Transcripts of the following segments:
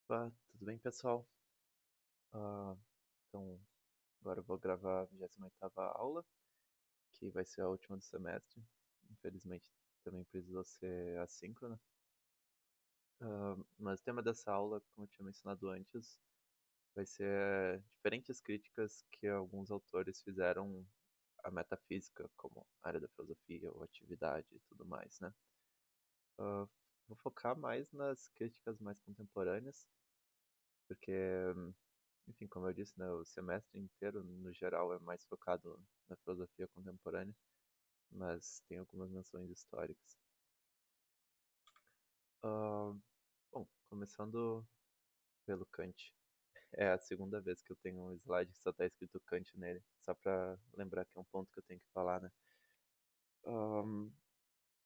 Tudo bem, pessoal? Ah, então, agora eu vou gravar a 28ª aula, que vai ser a última do semestre. Infelizmente, também precisou ser assíncrona. Mas o tema dessa aula, como eu tinha mencionado antes, vai ser diferentes críticas que alguns autores fizeram à metafísica, como área da filosofia ou atividade e tudo mais, né? Ah, Vou focar mais nas críticas mais contemporâneas, porque enfim, como eu disse, né, o semestre inteiro, no geral, é mais focado na filosofia contemporânea, mas tem algumas menções históricas. Ah, Bom, começando pelo Kant. É a segunda vez que eu tenho um slide que só está escrito Kant nele, só para lembrar que é um ponto que eu tenho que falar, né? Ahn,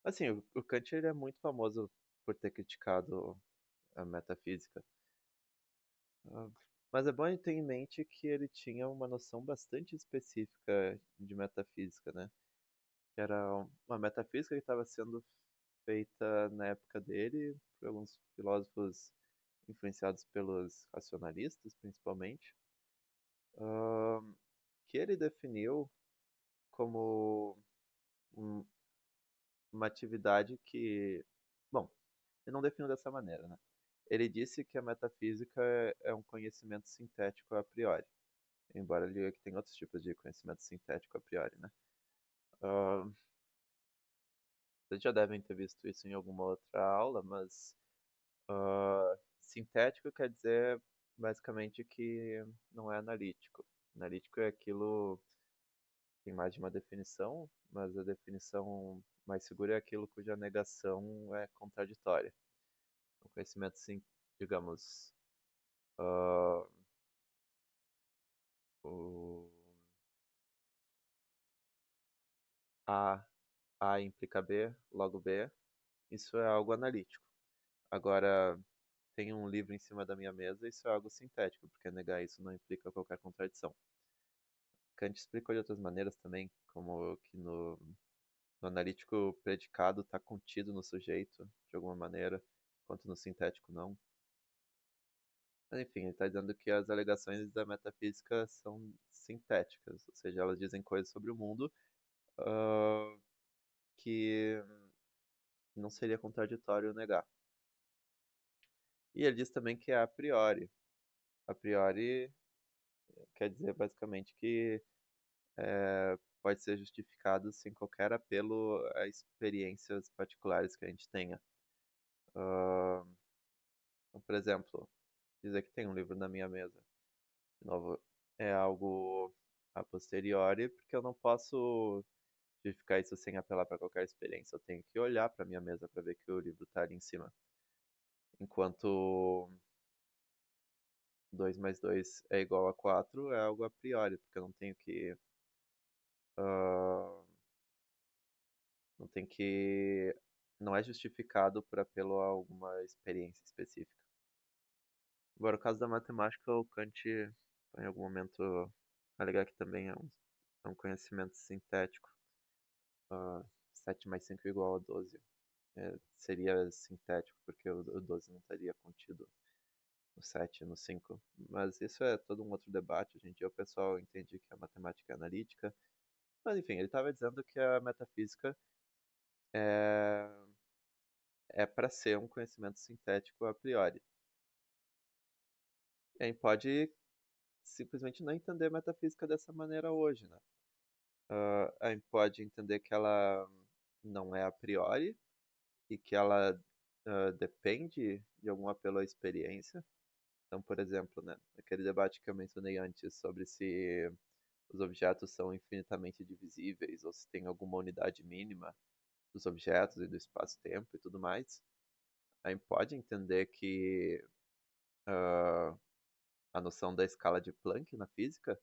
assim, o Kant ele é muito famoso por ter criticado a metafísica. Ah, mas é bom ter em mente que ele tinha uma noção bastante específica de metafísica, né? Que era uma metafísica que estava sendo feita na época dele por alguns filósofos influenciados pelos racionalistas, principalmente, ahn, que ele definiu como um- uma atividade que, bom, ele não definiu dessa maneira, né? Ele disse que a metafísica é um conhecimento sintético a priori, embora ele diga que tem outros tipos de conhecimento sintético a priori, né? Ahn, Vocês já devem ter visto isso em alguma outra aula, mas sintético quer dizer basicamente que não é analítico. Analítico é aquilo, tem mais de uma definição, mas a definição mais segura é aquilo cuja negação é contraditória. O conhecimento, sim, digamos, ah, o A, A implica B, logo B, isso é algo analítico. Agora, tem um livro em cima da minha mesa, isso é algo sintético, porque negar isso não implica qualquer contradição. Kant explicou de outras maneiras também, como que no analítico o predicado está contido no sujeito, de alguma maneira, enquanto no sintético não. Mas enfim, ele está dizendo que as alegações da metafísica são sintéticas, ou seja, elas dizem coisas sobre o mundo ah, que não seria contraditório negar. E ele diz também que é a priori. A priori quer dizer basicamente que pode ser justificado sem qualquer apelo a experiências particulares que a gente tenha. Ah, então, por exemplo, dizer que tem um livro na minha mesa, de novo, é algo a posteriori, porque eu não posso justificar isso sem apelar para qualquer experiência. Eu tenho que olhar para minha mesa para ver que o livro está ali em cima. Enquanto 2 mais 2 é igual a 4, é algo a priori, porque eu não tenho que. ah, não tem que. Não é justificado por apelo a alguma experiência específica. Agora, o caso da matemática, o Kant, em algum momento, alegar que também é um conhecimento sintético. 7 mais 5 é igual a 12. Seria sintético, porque o 12 não estaria contido no 7 e no 5. Mas isso é todo um outro debate. Hoje em dia o pessoal entende que a matemática é analítica. Mas enfim, ele estava dizendo que a metafísica é, é para ser um conhecimento sintético a priori. E aí pode simplesmente não entender metafísica dessa maneira hoje, né? A gente pode entender que ela não é a priori e que ela depende de algum apelo à experiência. Então, por exemplo, né, aquele debate que eu mencionei antes sobre se os objetos são infinitamente divisíveis ou se tem alguma unidade mínima dos objetos e do espaço-tempo e tudo mais, a gente pode entender que ah, a noção da escala de Planck na física,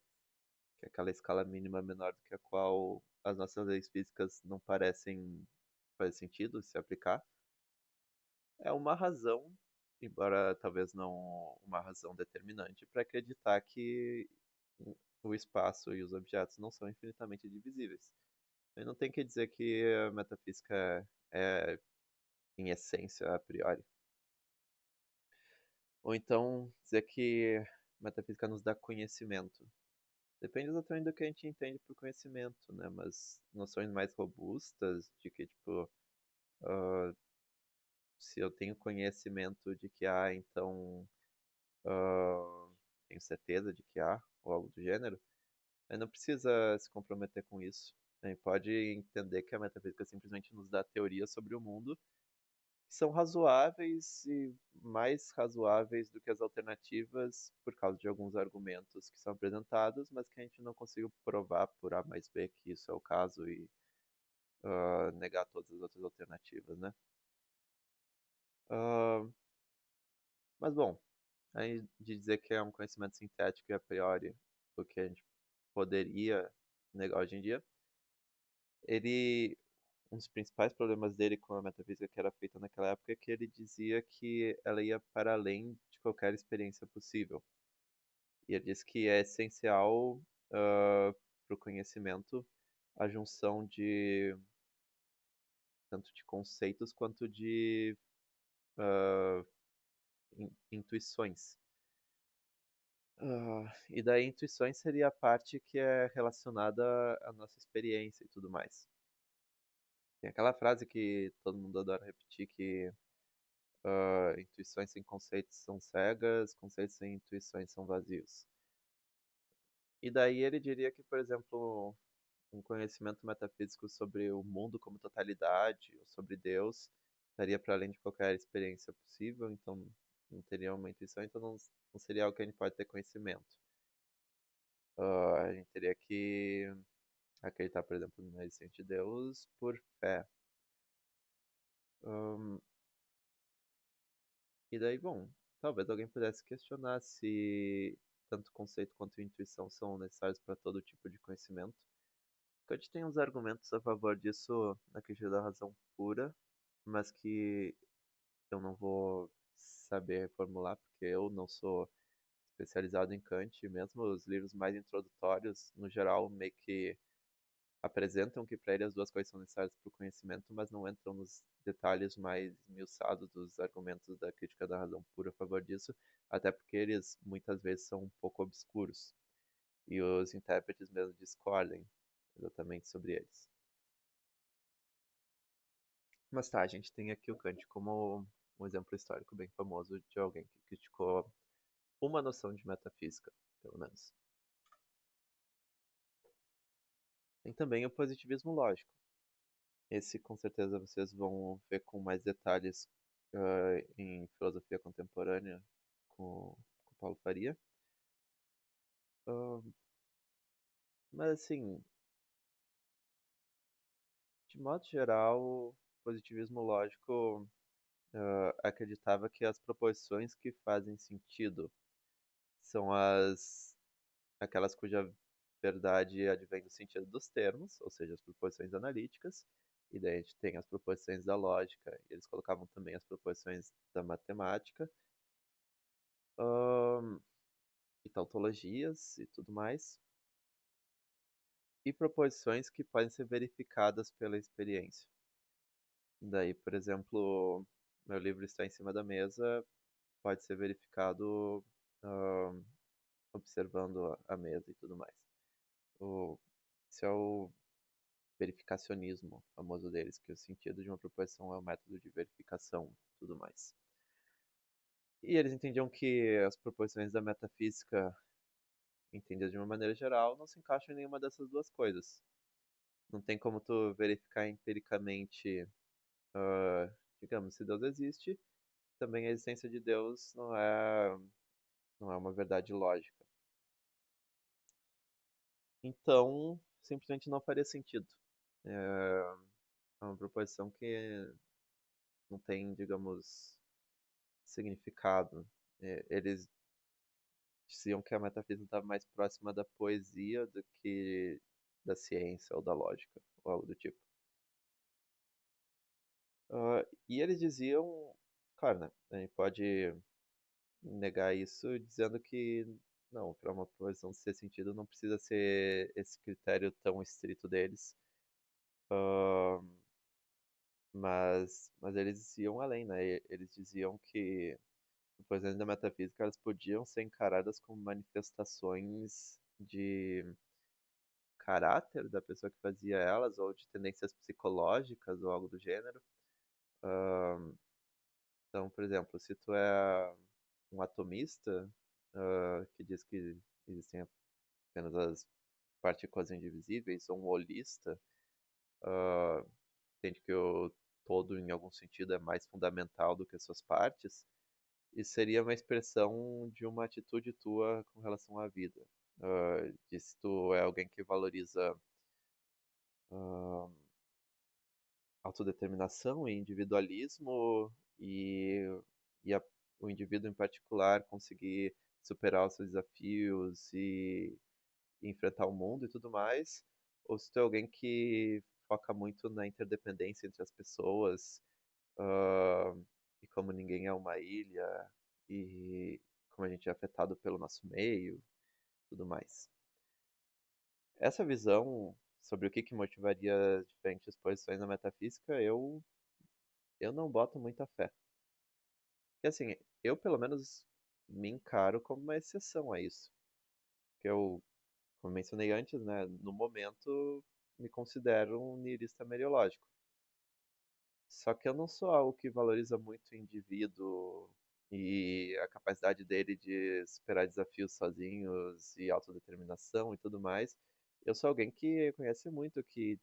que é aquela escala mínima menor do que a qual as nossas leis físicas não parecem fazer sentido se aplicar, é uma razão, embora talvez não uma razão determinante, para acreditar que o espaço e os objetos não são infinitamente divisíveis. E não tem que dizer que a metafísica é, em essência, a priori. Ou então dizer que metafísica nos dá conhecimento. Depende exatamente do que a gente entende por conhecimento, né? Mas noções mais robustas de que, tipo, se eu tenho conhecimento de que há, então tenho certeza de que há, ou algo do gênero, aí não precisa se comprometer com isso. A gente pode entender que a metafísica simplesmente nos dá teorias sobre o mundo que são razoáveis e mais razoáveis do que as alternativas por causa de alguns argumentos que são apresentados, mas que a gente não conseguiu provar por A mais B que isso é o caso e negar todas as outras alternativas, né? Ah, mas bom, aí de dizer que é um conhecimento sintético e a priori o que a gente poderia negar hoje em dia, ele um dos principais problemas dele com a metafísica que era feita naquela época é que ele dizia que ela ia para além de qualquer experiência possível. E ele diz que é essencial para o conhecimento a junção de tanto de conceitos quanto de intuições. E daí intuições seria a parte que é relacionada à nossa experiência e tudo mais. Tem aquela frase que todo mundo adora repetir que intuições sem conceitos são cegas, conceitos sem intuições são vazios. E daí ele diria que, por exemplo, um conhecimento metafísico sobre o mundo como totalidade, ou sobre Deus, estaria para além de qualquer experiência possível, então não teria uma intuição, então não seria algo que a gente pode ter conhecimento. A gente teria que acreditar, por exemplo, na existência de Deus por fé. Ahn, e daí, bom, talvez alguém pudesse questionar se tanto conceito quanto intuição são necessários para todo tipo de conhecimento. Kant tem uns argumentos a favor disso na questão da razão pura, mas que eu não vou saber reformular, porque eu não sou especializado em Kant, e mesmo os livros mais introdutórios, no geral, meio que apresentam que para ele as duas coisas são necessárias para o conhecimento, mas não entram nos detalhes mais esmiuçados dos argumentos da crítica da razão pura a favor disso, até porque eles muitas vezes são um pouco obscuros, e os intérpretes mesmo discordem exatamente sobre eles. Mas tá, a gente tem aqui o Kant como um exemplo histórico bem famoso de alguém que criticou uma noção de metafísica, pelo menos. Tem também o positivismo lógico. Esse, com certeza, vocês vão ver com mais detalhes em filosofia contemporânea com Paulo Faria. Ah, mas, assim, de modo geral, o positivismo lógico acreditava que as proposições que fazem sentido são aquelas cuja verdade advém do sentido dos termos, ou seja, as proposições analíticas, e daí a gente tem as proposições da lógica, e eles colocavam também as proposições da matemática, ahn, e tautologias e tudo mais, e proposições que podem ser verificadas pela experiência. Daí, por exemplo, meu livro está em cima da mesa, pode ser verificado ahn, observando a mesa e tudo mais. O, esse é o verificacionismo famoso deles, que o sentido de uma proposição é o método de verificação e tudo mais. E eles entendiam que as proposições da metafísica, entendidas de uma maneira geral, não se encaixam em nenhuma dessas duas coisas. Não tem como tu verificar empiricamente, ah, digamos, se Deus existe, também a existência de Deus não é uma verdade lógica. Então, simplesmente não faria sentido. É uma proposição que não tem, digamos, significado. Eles diziam que a metafísica estava mais próxima da poesia do que da ciência ou da lógica, ou algo do tipo. E eles diziam, claro, né? A gente pode negar isso dizendo que não, para uma proposição ser sentido não precisa ser esse critério tão estrito deles. Ah, mas eles iam além, né? Eles diziam que Pois dentro da metafísica, elas podiam ser encaradas como manifestações de caráter da pessoa que fazia elas, ou de tendências psicológicas, ou algo do gênero. Então, por exemplo, se tu é um atomista, que diz que existem apenas as partículas indivisíveis, ou um holista, entende que o todo, em algum sentido, é mais fundamental do que as suas partes, isso seria uma expressão de uma atitude tua com relação à vida. De se tu é alguém que valoriza ah, autodeterminação e individualismo e, e o indivíduo em particular conseguir superar os seus desafios e enfrentar o mundo e tudo mais, ou se tu é alguém que foca muito na interdependência entre as pessoas, ah, e como ninguém é uma ilha, e como a gente é afetado pelo nosso meio, tudo mais. Essa visão sobre o que motivaria diferentes posições na metafísica, eu não boto muita fé. Porque assim, eu pelo menos me encaro como uma exceção a isso. Que eu, como mencionei antes, né, no momento me considero um niilista mereológico. Só que eu não sou algo que valoriza muito o indivíduo e a capacidade dele de superar desafios sozinhos e autodeterminação e tudo mais. Eu sou alguém que conhece muito que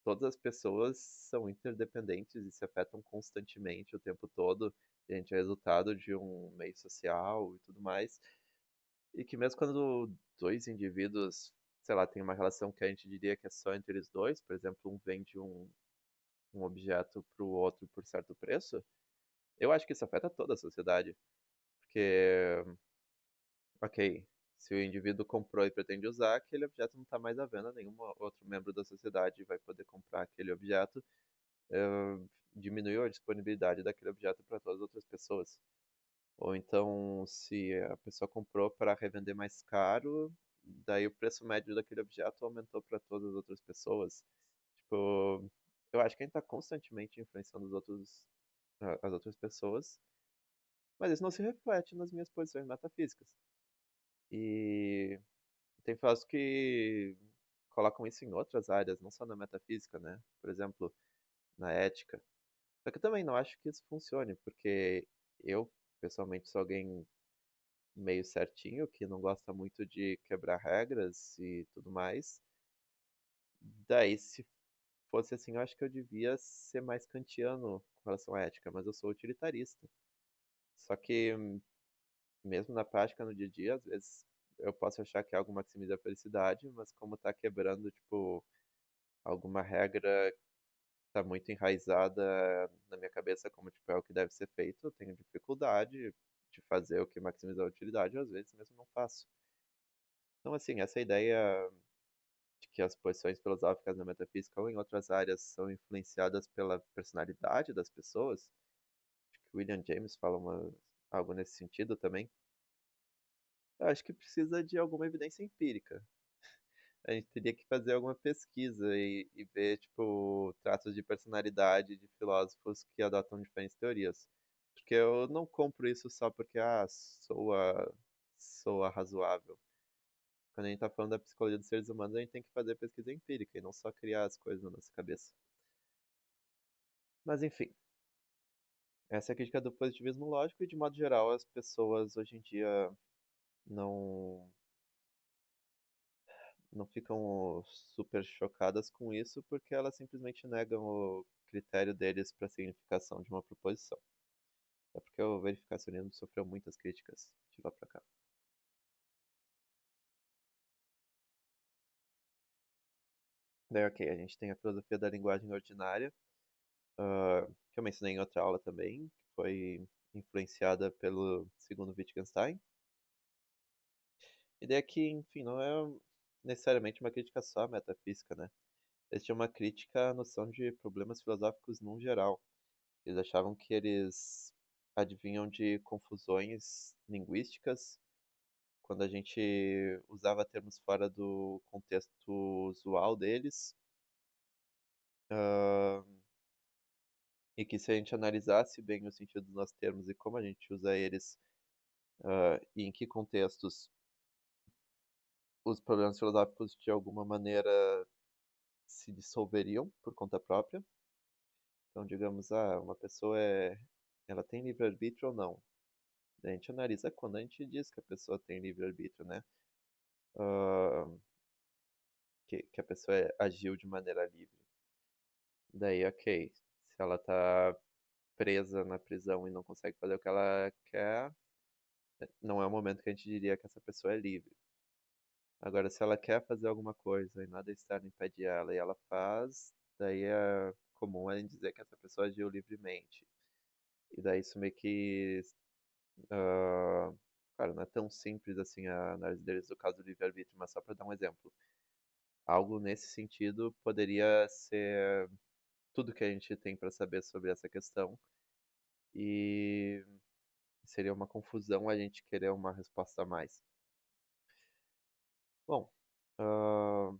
todas as pessoas são interdependentes e se afetam constantemente o tempo todo. E a gente é resultado de um meio social e tudo mais. E que mesmo quando dois indivíduos, sei lá, têm uma relação que a gente diria que é só entre eles dois, por exemplo, um vende um objeto para o outro por certo preço, eu acho que isso afeta toda a sociedade. Porque, ok, se o indivíduo comprou e pretende usar, aquele objeto não está mais à venda, nenhum outro membro da sociedade vai poder comprar aquele objeto, diminuiu a disponibilidade daquele objeto para todas as outras pessoas. Ou então, se a pessoa comprou para revender mais caro, daí o preço médio daquele objeto aumentou para todas as outras pessoas. Tipo, eu acho que a gente está constantemente influenciando as outras pessoas, mas isso não se reflete nas minhas posições metafísicas. E tem filósofos que colocam isso em outras áreas, não só na metafísica, né? Por exemplo, na ética. Só que eu também não acho que isso funcione, porque eu, pessoalmente, sou alguém meio certinho, que não gosta muito de quebrar regras e tudo mais. Daí, se fosse assim, eu acho que eu devia ser mais kantiano com relação à ética, mas eu sou utilitarista. Só que, mesmo na prática, no dia a dia, às vezes eu posso achar que algo maximiza a felicidade, mas como tá quebrando, tipo, alguma regra tá muito enraizada na minha cabeça como tipo é o que deve ser feito, eu tenho dificuldade de fazer o que maximiza a utilidade, às vezes mesmo não faço. Então, assim, essa ideia de que as posições filosóficas na metafísica ou em outras áreas são influenciadas pela personalidade das pessoas, acho que William James fala algo nesse sentido também. Eu acho que precisa de alguma evidência empírica. A gente teria que fazer alguma pesquisa e ver, tipo, traços de personalidade de filósofos que adotam diferentes teorias. Porque eu não compro isso só porque, soa razoável. Quando a gente tá falando da psicologia dos seres humanos, a gente tem que fazer pesquisa empírica e não só criar as coisas na nossa cabeça. Mas enfim, essa é a crítica do positivismo lógico e, de modo geral, as pessoas hoje em dia não não ficam super chocadas com isso porque elas simplesmente negam o critério deles para a significação de uma proposição. É porque o verificacionismo sofreu muitas críticas de lá para cá. Daí, ok, a gente tem a filosofia da linguagem ordinária, que eu mencionei em outra aula também, que foi influenciada pelo segundo Wittgenstein. E daí aqui, enfim, não é necessariamente uma crítica só à metafísica, né? Eles tinham uma crítica à noção de problemas filosóficos num geral. Eles achavam que eles advinham de confusões linguísticas quando a gente usava termos fora do contexto usual deles, e que se a gente analisasse bem o sentido dos nossos termos e como a gente usa eles, e em que contextos os problemas filosóficos de alguma maneira se dissolveriam por conta própria. Então, digamos, uma pessoa ela tem livre-arbítrio ou não? Daí a gente analisa quando a gente diz que a pessoa tem livre-arbítrio, né? Ah, que a pessoa agiu de maneira livre. Daí, ok, se ela tá presa na prisão e não consegue fazer o que ela quer, não é o momento que a gente diria que essa pessoa é livre. Agora, se ela quer fazer alguma coisa e nada externo impede ela e ela faz, daí é comum a gente dizer que essa pessoa agiu livremente. E daí isso meio que. ah, Claro, não é tão simples assim a análise deles do caso do livre-arbítrio, mas só para dar um exemplo. Algo nesse sentido poderia ser tudo que a gente tem para saber sobre essa questão. E seria uma confusão a gente querer uma resposta a mais. Bom, ah,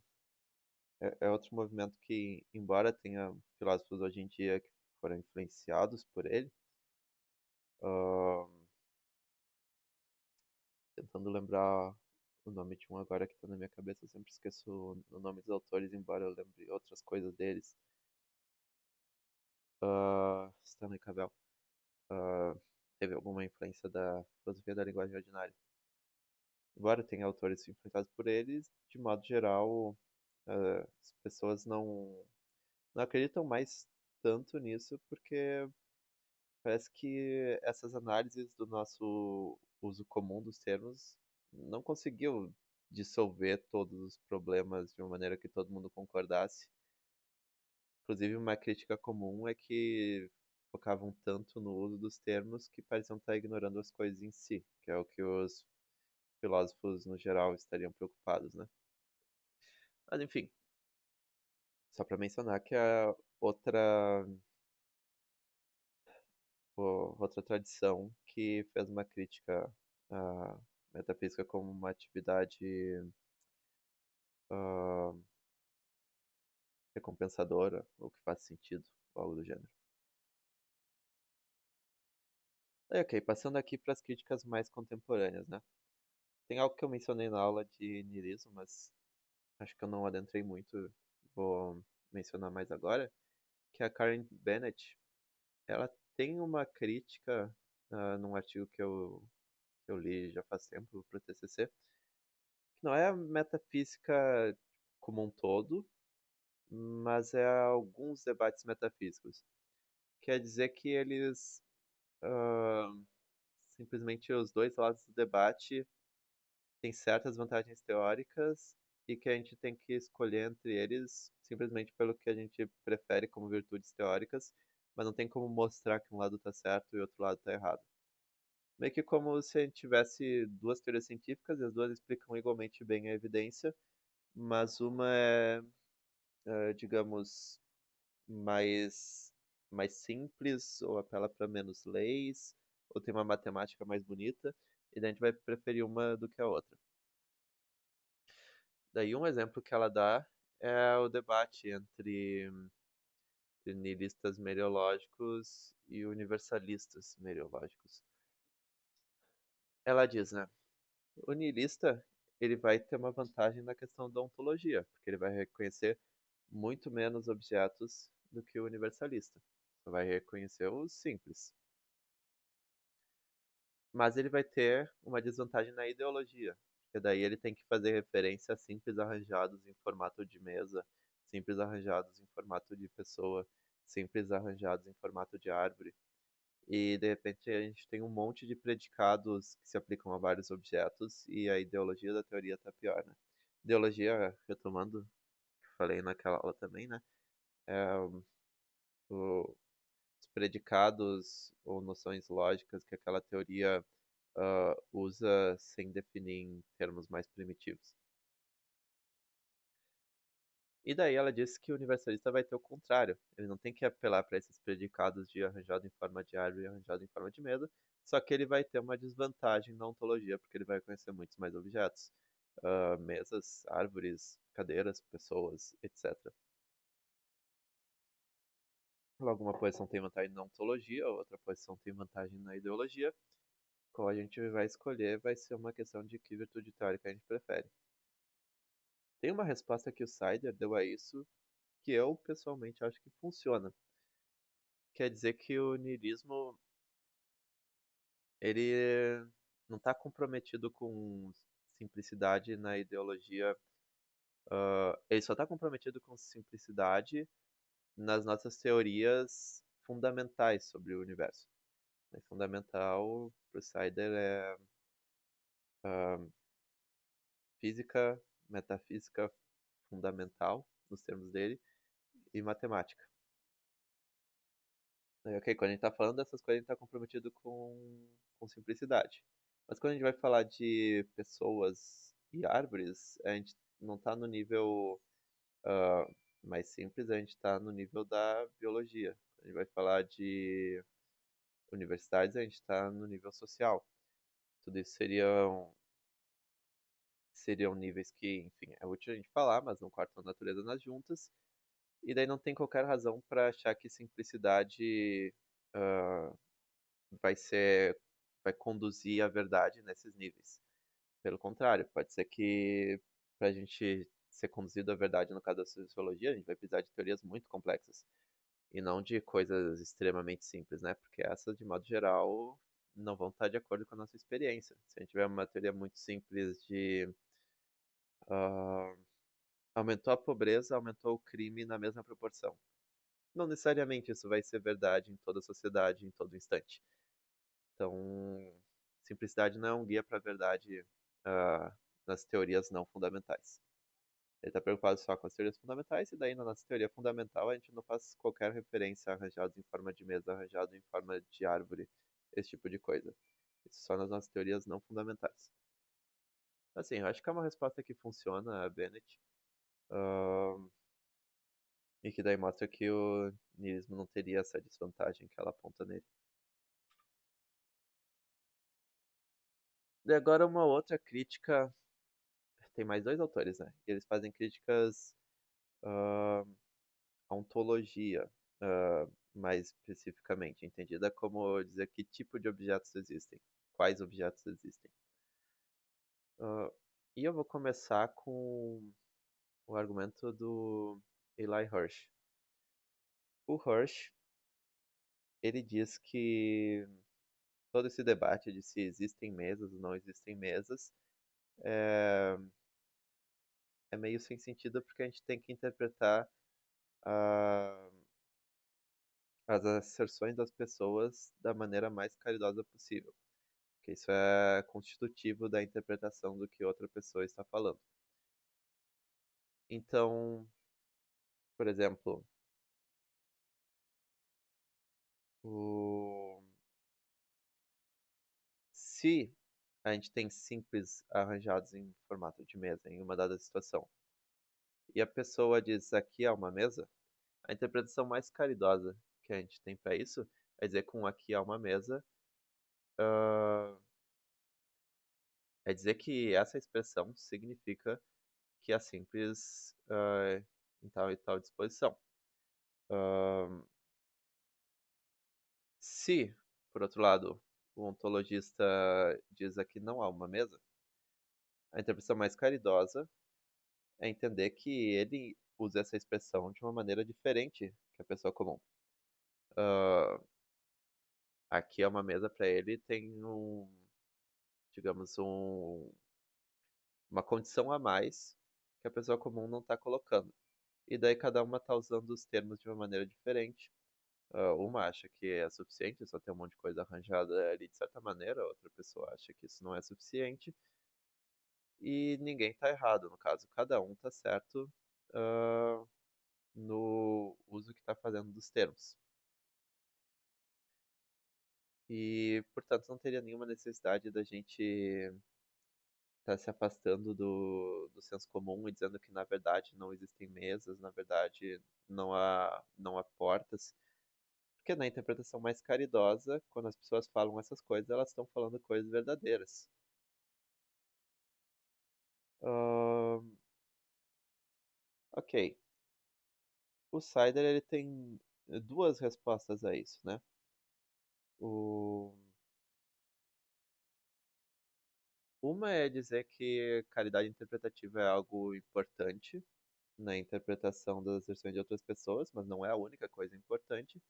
é outro movimento que, embora tenha filósofos hoje em dia que foram influenciados por ele, ah, tentando lembrar o nome de um agora que está na minha cabeça, eu sempre esqueço o nome dos autores, embora eu lembre outras coisas deles. Stanley Cavell. ah, Teve alguma influência da filosofia da linguagem ordinária. Embora tenha autores influenciados por eles, de modo geral, as pessoas não acreditam mais tanto nisso porque parece que essas análises do nosso uso comum dos termos não conseguiu dissolver todos os problemas de uma maneira que todo mundo concordasse. Inclusive, uma crítica comum é que focavam tanto no uso dos termos que pareciam estar ignorando as coisas em si, que é o que os filósofos no geral estariam preocupados, né? Mas enfim, só para mencionar que a outra outra tradição que fez uma crítica à metafísica como uma atividade ah, recompensadora, ou que faz sentido, ou algo do gênero. Aí, ok, passando aqui para as críticas mais contemporâneas, né? Tem algo que eu mencionei na aula de niilismo, mas acho que eu não adentrei muito, vou mencionar mais agora, que a Karen Bennett, ela tem uma crítica num artigo que eu li já faz tempo para o TCC, que não é a metafísica como um todo, mas é alguns debates metafísicos. Quer dizer que eles ah, simplesmente os dois lados do debate têm certas vantagens teóricas e que a gente tem que escolher entre eles simplesmente pelo que a gente prefere como virtudes teóricas, mas não tem como mostrar que um lado está certo e o outro lado está errado. Meio que como se a gente tivesse duas teorias científicas e as duas explicam igualmente bem a evidência, mas uma digamos, mais, mais simples, ou apela para menos leis, ou tem uma matemática mais bonita, e daí a gente vai preferir uma do que a outra. Daí um exemplo que ela dá é o debate entre nihilistas mereológicos e universalistas mereológicos. Ela diz, né, o niilista ele vai ter uma vantagem na questão da ontologia, porque ele vai reconhecer muito menos objetos do que o universalista. Só vai reconhecer os simples. Mas ele vai ter uma desvantagem na ideologia, porque daí ele tem que fazer referência a simples arranjados em formato de mesa, simples arranjados em formato de pessoa, simples arranjados em formato de árvore. E de repente a gente tem um monte de predicados que se aplicam a vários objetos e a ideologia da teoria está pior, né? Ideologia, retomando, que falei naquela aula também, né? É os predicados ou noções lógicas que aquela teoria usa sem definir em termos mais primitivos. E daí ela disse que o universalista vai ter o contrário. Ele não tem que apelar para esses predicados de arranjado em forma de árvore e arranjado em forma de mesa, só que ele vai ter uma desvantagem na ontologia, porque ele vai conhecer muitos mais objetos. Mesas, árvores, cadeiras, pessoas, etc. Logo, uma posição tem vantagem na ontologia, outra posição tem vantagem na ideologia. Qual a gente vai escolher vai ser uma questão de que virtude teórica a gente prefere. Tem uma resposta que o Sider deu a isso que eu pessoalmente acho que funciona. Quer dizer que o niilismo ele não está comprometido com simplicidade na ideologia. Ele só está comprometido com simplicidade nas nossas teorias fundamentais sobre o universo. Fundamental para o Sider é ah, física, metafísica fundamental, nos termos dele, e matemática. Ok, quando a gente está falando dessas coisas, a gente está comprometido com simplicidade. Mas quando a gente vai falar de pessoas e árvores, a gente não está no nível ah, mais simples, a gente está no nível da biologia. Quando a gente vai falar de universidades, a gente está no nível social. Tudo isso seriam níveis que, enfim, é útil a gente falar, mas não cortam a natureza nas juntas. E daí não tem qualquer razão para achar que simplicidade ah, vai ser, vai conduzir à verdade nesses níveis. Pelo contrário, pode ser que para a gente ser conduzido à verdade no caso da sociologia, a gente vai precisar de teorias muito complexas e não de coisas extremamente simples, né? Porque essas, de modo geral, não vão estar de acordo com a nossa experiência. Se a gente tiver uma teoria muito simples de ah, aumentou a pobreza, aumentou o crime na mesma proporção. Não necessariamente isso vai ser verdade em toda a sociedade, em todo instante. Então, simplicidade não é um guia para a verdade ah, nas teorias não fundamentais. Ele está preocupado só com as teorias fundamentais, e daí na nossa teoria fundamental a gente não faz qualquer referência a arranjados em forma de mesa, arranjado em forma de árvore, esse tipo de coisa. Isso só nas nossas teorias não fundamentais. Assim, eu acho que é uma resposta que funciona, Bennett, ah, e que daí mostra que o niilismo não teria essa desvantagem que ela aponta nele. E agora uma outra crítica, tem mais dois autores, né? E eles fazem críticas ah, à ontologia, mais especificamente, entendida como dizer que tipo de objetos existem, quais objetos existem. Ah, e eu vou começar com o argumento do Eli Hirsch. O Hirsch, ele diz que todo esse debate de se existem mesas ou não existem mesas é, é meio sem sentido porque a gente tem que interpretar ah, as asserções das pessoas da maneira mais caridosa possível. Porque isso é constitutivo da interpretação do que outra pessoa está falando. Então, por exemplo, o... se a gente tem simples arranjados em formato de mesa em uma dada situação, e a pessoa diz aqui é uma mesa, a interpretação mais caridosa que a gente tem para isso é dizer com aqui é uma mesa, ah, é dizer que essa expressão significa que é simples em tal e tal disposição. Ah, Se, por outro lado, o ontologista diz aqui não há uma mesa, a interpretação mais caridosa é entender que ele usa essa expressão de uma maneira diferente que a pessoa comum. Ah, aqui é uma mesa para ele tem digamos, uma condição a mais que a pessoa comum não está colocando. E daí cada uma está usando os termos de uma maneira diferente. Uma acha que é suficiente, só tem um monte de coisa arranjada ali de certa maneira, outra pessoa acha que isso não é suficiente. E ninguém está errado, no caso, cada um está certo ah, no uso que está fazendo dos termos. E, portanto, não teria nenhuma necessidade da gente estar se afastando do senso comum e dizendo que, na verdade, não existem mesas, na verdade, não há portas. Porque na interpretação mais caridosa, quando as pessoas falam essas coisas, elas estão falando coisas verdadeiras. Ahn, ok. O Sider, ele tem. duas respostas a isso, né? O... Uma é dizer que caridade interpretativa é algo importante na interpretação das versões de outras pessoas, mas não é a única coisa importante.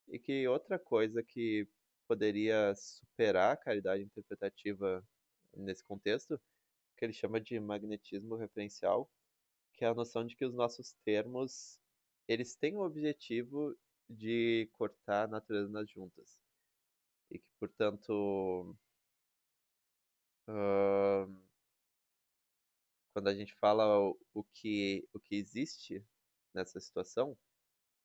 E que outra coisa que poderia superar a caridade interpretativa nesse contexto, que ele chama de magnetismo referencial, que é a noção de que os nossos termos, eles têm o objetivo de cortar a natureza nas juntas. E que, portanto, ahn, quando a gente fala o que existe nessa situação,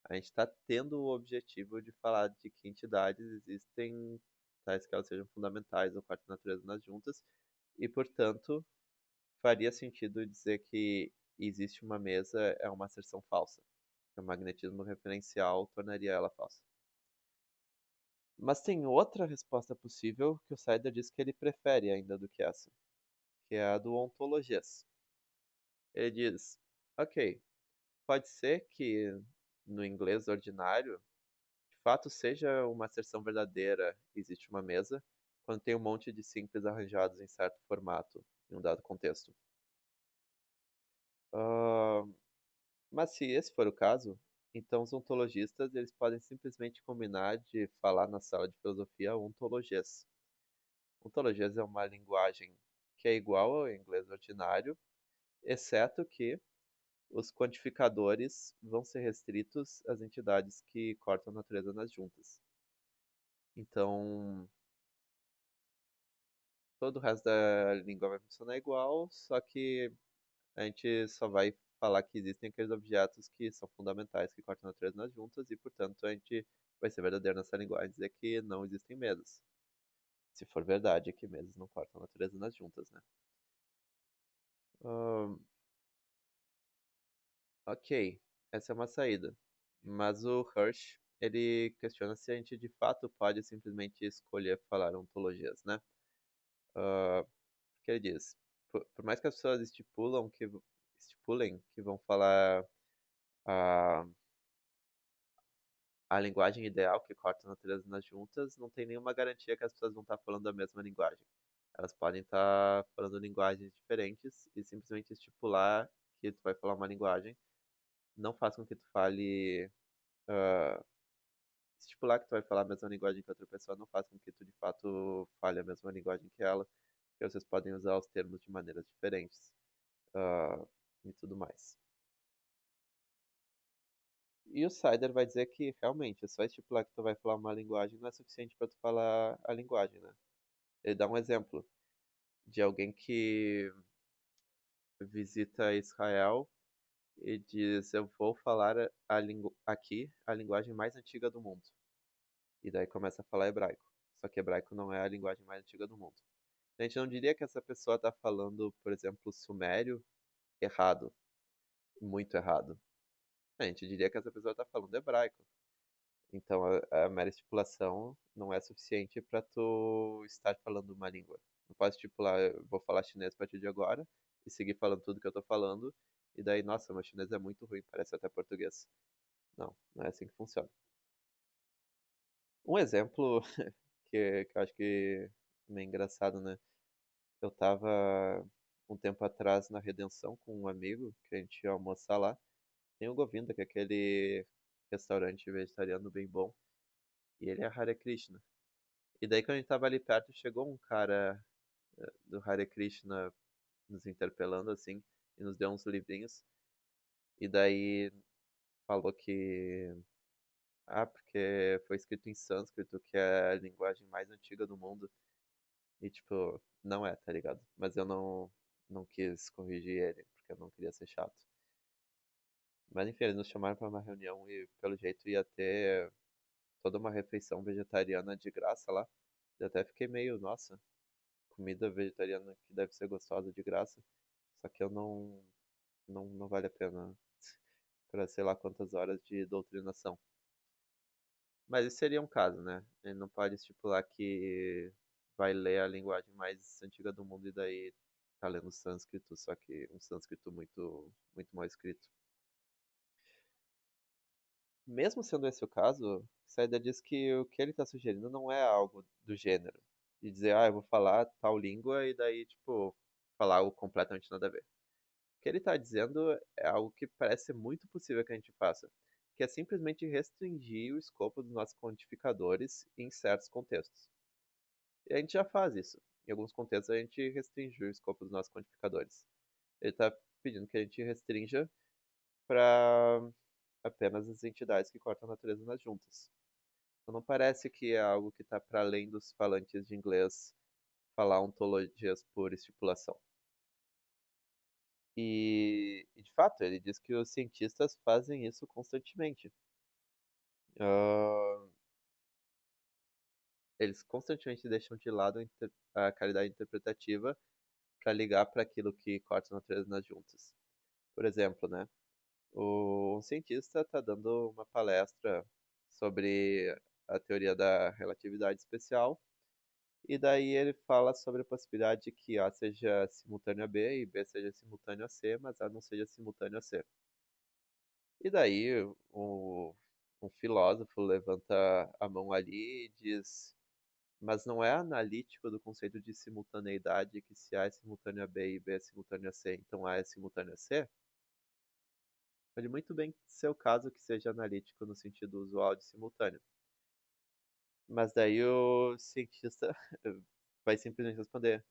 a gente está tendo o objetivo de falar de que entidades existem, tais que elas sejam fundamentais ou quarta natureza nas juntas, e, portanto, faria sentido dizer que existe uma mesa é uma asserção falsa, que o magnetismo referencial tornaria ela falsa. Mas tem outra resposta possível que o Sider diz que ele prefere ainda do que essa, que é a do ontologias. Ele diz, ok, pode ser que no inglês ordinário de fato seja uma asserção verdadeira, existe uma mesa, quando tem um monte de simples arranjados em certo formato, em um dado contexto. Ah, mas se esse for o caso, então os ontologistas eles podem simplesmente combinar de falar na sala de filosofia ontologias. Ontologias é uma linguagem que é igual ao inglês ordinário, exceto que os quantificadores vão ser restritos às entidades que cortam a natureza nas juntas. Então, todo o resto da língua vai funcionar igual, só que a gente só vai falar que existem aqueles objetos que são fundamentais, que cortam a natureza nas juntas, e portanto a gente vai ser verdadeiro nessa linguagem dizer que não existem mesas. Se for verdade que mesas não cortam a natureza nas juntas, né? Ahn, ok, essa é uma saída. Mas o Hirsch, ele questiona se a gente de fato pode simplesmente escolher falar ontologias, né? Ah, porque ele diz, por mais que as pessoas estipulem que vão falar a, a linguagem ideal que corta a natureza nas juntas, não tem nenhuma garantia que as pessoas vão estar falando a mesma linguagem. Elas podem estar falando linguagens diferentes e simplesmente estipular que tu vai falar uma linguagem não faz com que tu fale. ah, Estipular que tu vai falar a mesma linguagem que outra pessoa não faz com que tu de fato fale a mesma linguagem que ela, porque vocês podem usar os termos de maneiras diferentes ah, e tudo mais. E o Sider vai dizer que realmente só estipular que tu vai falar uma linguagem não é suficiente para tu falar a linguagem, né? Ele dá um exemplo de alguém que visita Israel e diz: Eu vou falar aqui a linguagem mais antiga do mundo. E daí começa a falar hebraico. Só que hebraico não é a linguagem mais antiga do mundo. A gente não diria que essa pessoa está falando, por exemplo, sumério errado, muito errado. A gente diria que essa pessoa está falando hebraico. Então a mera estipulação não é suficiente para tu estar falando uma língua. Não posso estipular, eu vou falar chinês a partir de agora e seguir falando tudo que eu tô falando, e daí, nossa, meu chinês é muito ruim, parece até português. Não, não é assim que funciona. Um exemplo que eu acho que é meio engraçado, né? Eu tava um tempo atrás na Redenção com um amigo, que a gente ia almoçar lá. Tem o Govinda, que é aquele restaurante vegetariano bem bom, e ele é Hare Krishna. E daí, quando a gente tava ali perto, chegou um cara do Hare Krishna nos interpelando, assim, e nos deu uns livrinhos. E daí falou que. Ah, porque foi escrito em sânscrito, que é a linguagem mais antiga do mundo. E, tipo, não é, tá ligado? Mas eu não quis corrigir ele, porque eu não queria ser chato. Mas enfim, eles nos chamaram pra uma reunião e, pelo jeito, ia ter toda uma refeição vegetariana de graça lá. Eu até fiquei meio, nossa, comida vegetariana que deve ser gostosa de graça. Só que eu não vale a pena para sei lá quantas horas de doutrinação. Mas isso seria um caso, né? Ele não pode estipular que vai ler a linguagem mais antiga do mundo e daí tá lendo sânscrito, só que um sânscrito muito, muito mal escrito. Mesmo sendo esse o caso, Snyder diz que o que ele está sugerindo não é algo do gênero. De dizer, eu vou falar tal língua e daí, tipo, falar algo completamente nada a ver. O que ele está dizendo é algo que parece ser muito possível que a gente faça, que é simplesmente restringir o escopo dos nossos quantificadores em certos contextos. E a gente já faz isso. Em alguns contextos a gente restringe o escopo dos nossos quantificadores. Ele está pedindo que a gente restrinja para apenas as entidades que cortam a natureza nas juntas. Então não parece que é algo que está para além dos falantes de inglês falar ontologias por estipulação. E de fato, ele diz que os cientistas fazem isso constantemente. Ah, eles constantemente deixam de lado a qualidade interpretativa para ligar para aquilo que corta a natureza nas juntas. Por exemplo, né? Um cientista está dando uma palestra sobre a teoria da relatividade especial, e daí ele fala sobre a possibilidade de que A seja simultâneo a B e B seja simultâneo a C, mas A não seja simultâneo a C. E daí um filósofo levanta a mão ali e diz: mas não é analítico do conceito de simultaneidade que se A é simultâneo a B e B é simultâneo a C, então A é simultâneo a C? Pode muito bem ser o caso que seja analítico no sentido usual de simultâneo. Mas daí o cientista vai simplesmente responder: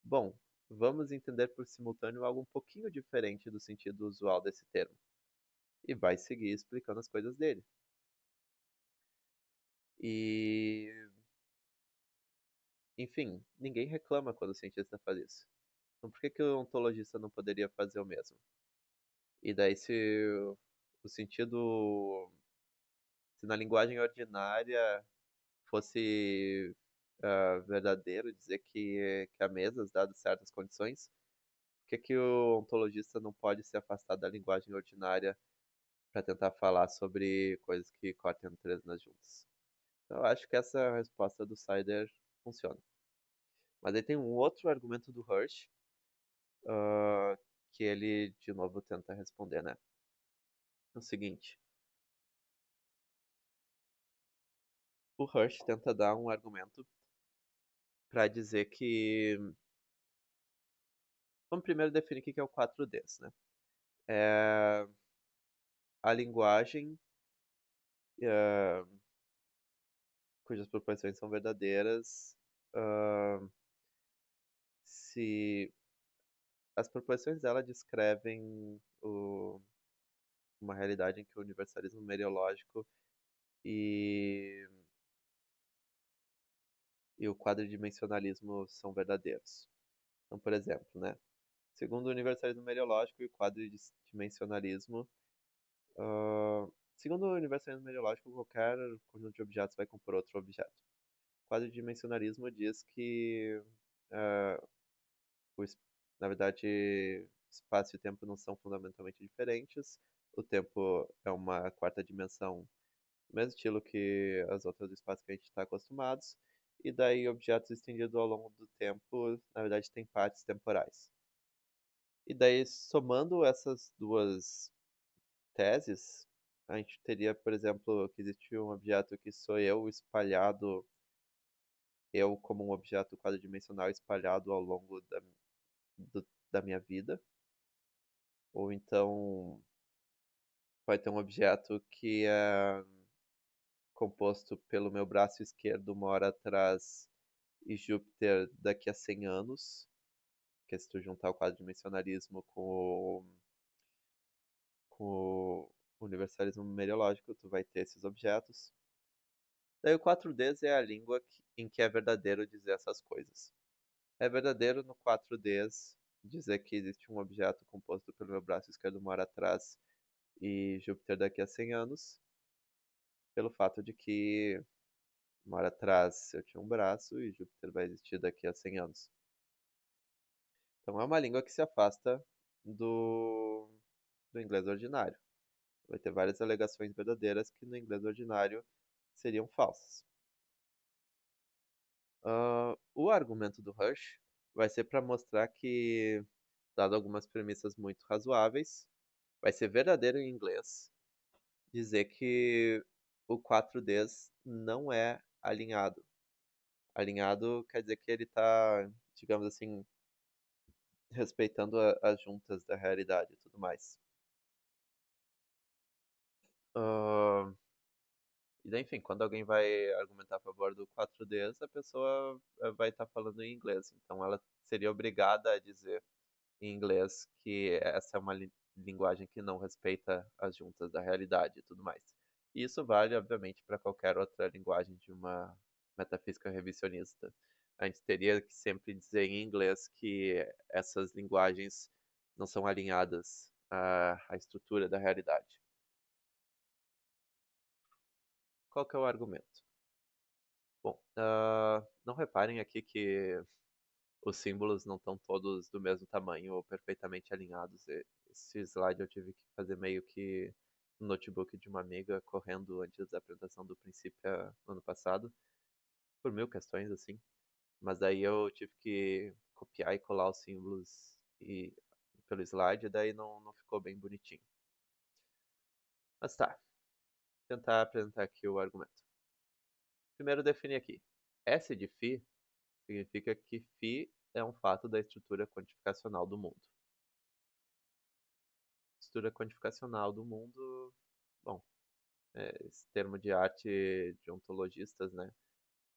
bom, vamos entender por simultâneo algo um pouquinho diferente do sentido usual desse termo. E vai seguir explicando as coisas dele. E, enfim, ninguém reclama quando o cientista faz isso. Então por que, que o ontologista não poderia fazer o mesmo? E daí se o sentido, se na linguagem ordinária fosse verdadeiro dizer que há mesas, dadas certas condições, por que, que o ontologista não pode se afastar da linguagem ordinária para tentar falar sobre coisas que cortam três nas juntas? Então, eu acho que essa resposta do Sider funciona. Mas aí tem um outro argumento do Hirsch, ah, que ele de novo tenta responder, né? É o seguinte, o Hirsch tenta dar um argumento para dizer que. Vamos primeiro definir o que é o 4Ds, né? É a linguagem ah, cujas proporções são verdadeiras, ah, se as proporções dela descrevem uma realidade em que o universalismo mereológico e, e o quadridimensionalismo são verdadeiros. Então, por exemplo, né? Segundo o universalismo mereológico e o quadridimensionalismo, ah, segundo o universalismo mereológico, qualquer conjunto de objetos vai compor outro objeto. O quadridimensionalismo diz que ah, o na verdade, espaço e tempo não são fundamentalmente diferentes. O tempo é uma quarta dimensão, do mesmo estilo que as outras do espaço que a gente está acostumados. E daí, objetos estendidos ao longo do tempo, na verdade, têm partes temporais. E daí, somando essas duas teses, a gente teria, por exemplo, que existe um objeto que sou eu espalhado, eu como um objeto quadridimensional espalhado ao longo da minha vida. Ou então vai ter um objeto que é composto pelo meu braço esquerdo uma hora atrás e Júpiter daqui a 100 anos, que é se tu juntar o quadridimensionalismo com o universalismo mereológico, tu vai ter esses objetos. Daí o 4Ds é a língua em que é verdadeiro dizer essas coisas. É verdadeiro no 4Ds dizer que existe um objeto composto pelo meu braço esquerdo uma hora atrás e Júpiter daqui a 100 anos, pelo fato de que uma hora atrás eu tinha um braço e Júpiter vai existir daqui a 100 anos. Então é uma língua que se afasta do, do inglês ordinário. Vai ter várias alegações verdadeiras que no inglês ordinário seriam falsas. O argumento do Hirsch vai ser para mostrar que, dado algumas premissas muito razoáveis, vai ser verdadeiro em inglês, dizer que o 4Ds não é alinhado. Alinhado quer dizer que ele está, digamos assim, respeitando as juntas da realidade e tudo mais. Ahn, e daí, enfim, quando alguém vai argumentar a favor do 4Ds, a pessoa vai estar falando em inglês. Então ela seria obrigada a dizer em inglês que essa é uma linguagem que não respeita as juntas da realidade e tudo mais. E isso vale, obviamente, para qualquer outra linguagem de uma metafísica revisionista. A gente teria que sempre dizer em inglês que essas linguagens não são alinhadas à estrutura da realidade. Qual que é o argumento? Bom, não reparem aqui que os símbolos não estão todos do mesmo tamanho ou perfeitamente alinhados. Esse slide eu tive que fazer meio que no notebook de uma amiga correndo antes da apresentação do princípio no ano passado, por mil questões assim. Mas daí eu tive que copiar e colar os símbolos pelo slide, e daí não ficou bem bonitinho. Mas tá, vou tentar apresentar aqui o argumento. Primeiro definir aqui. S de φ significa que φ é um fato da estrutura quantificacional do mundo. Estrutura quantificacional do mundo, bom, esse termo de arte de ontologistas, né?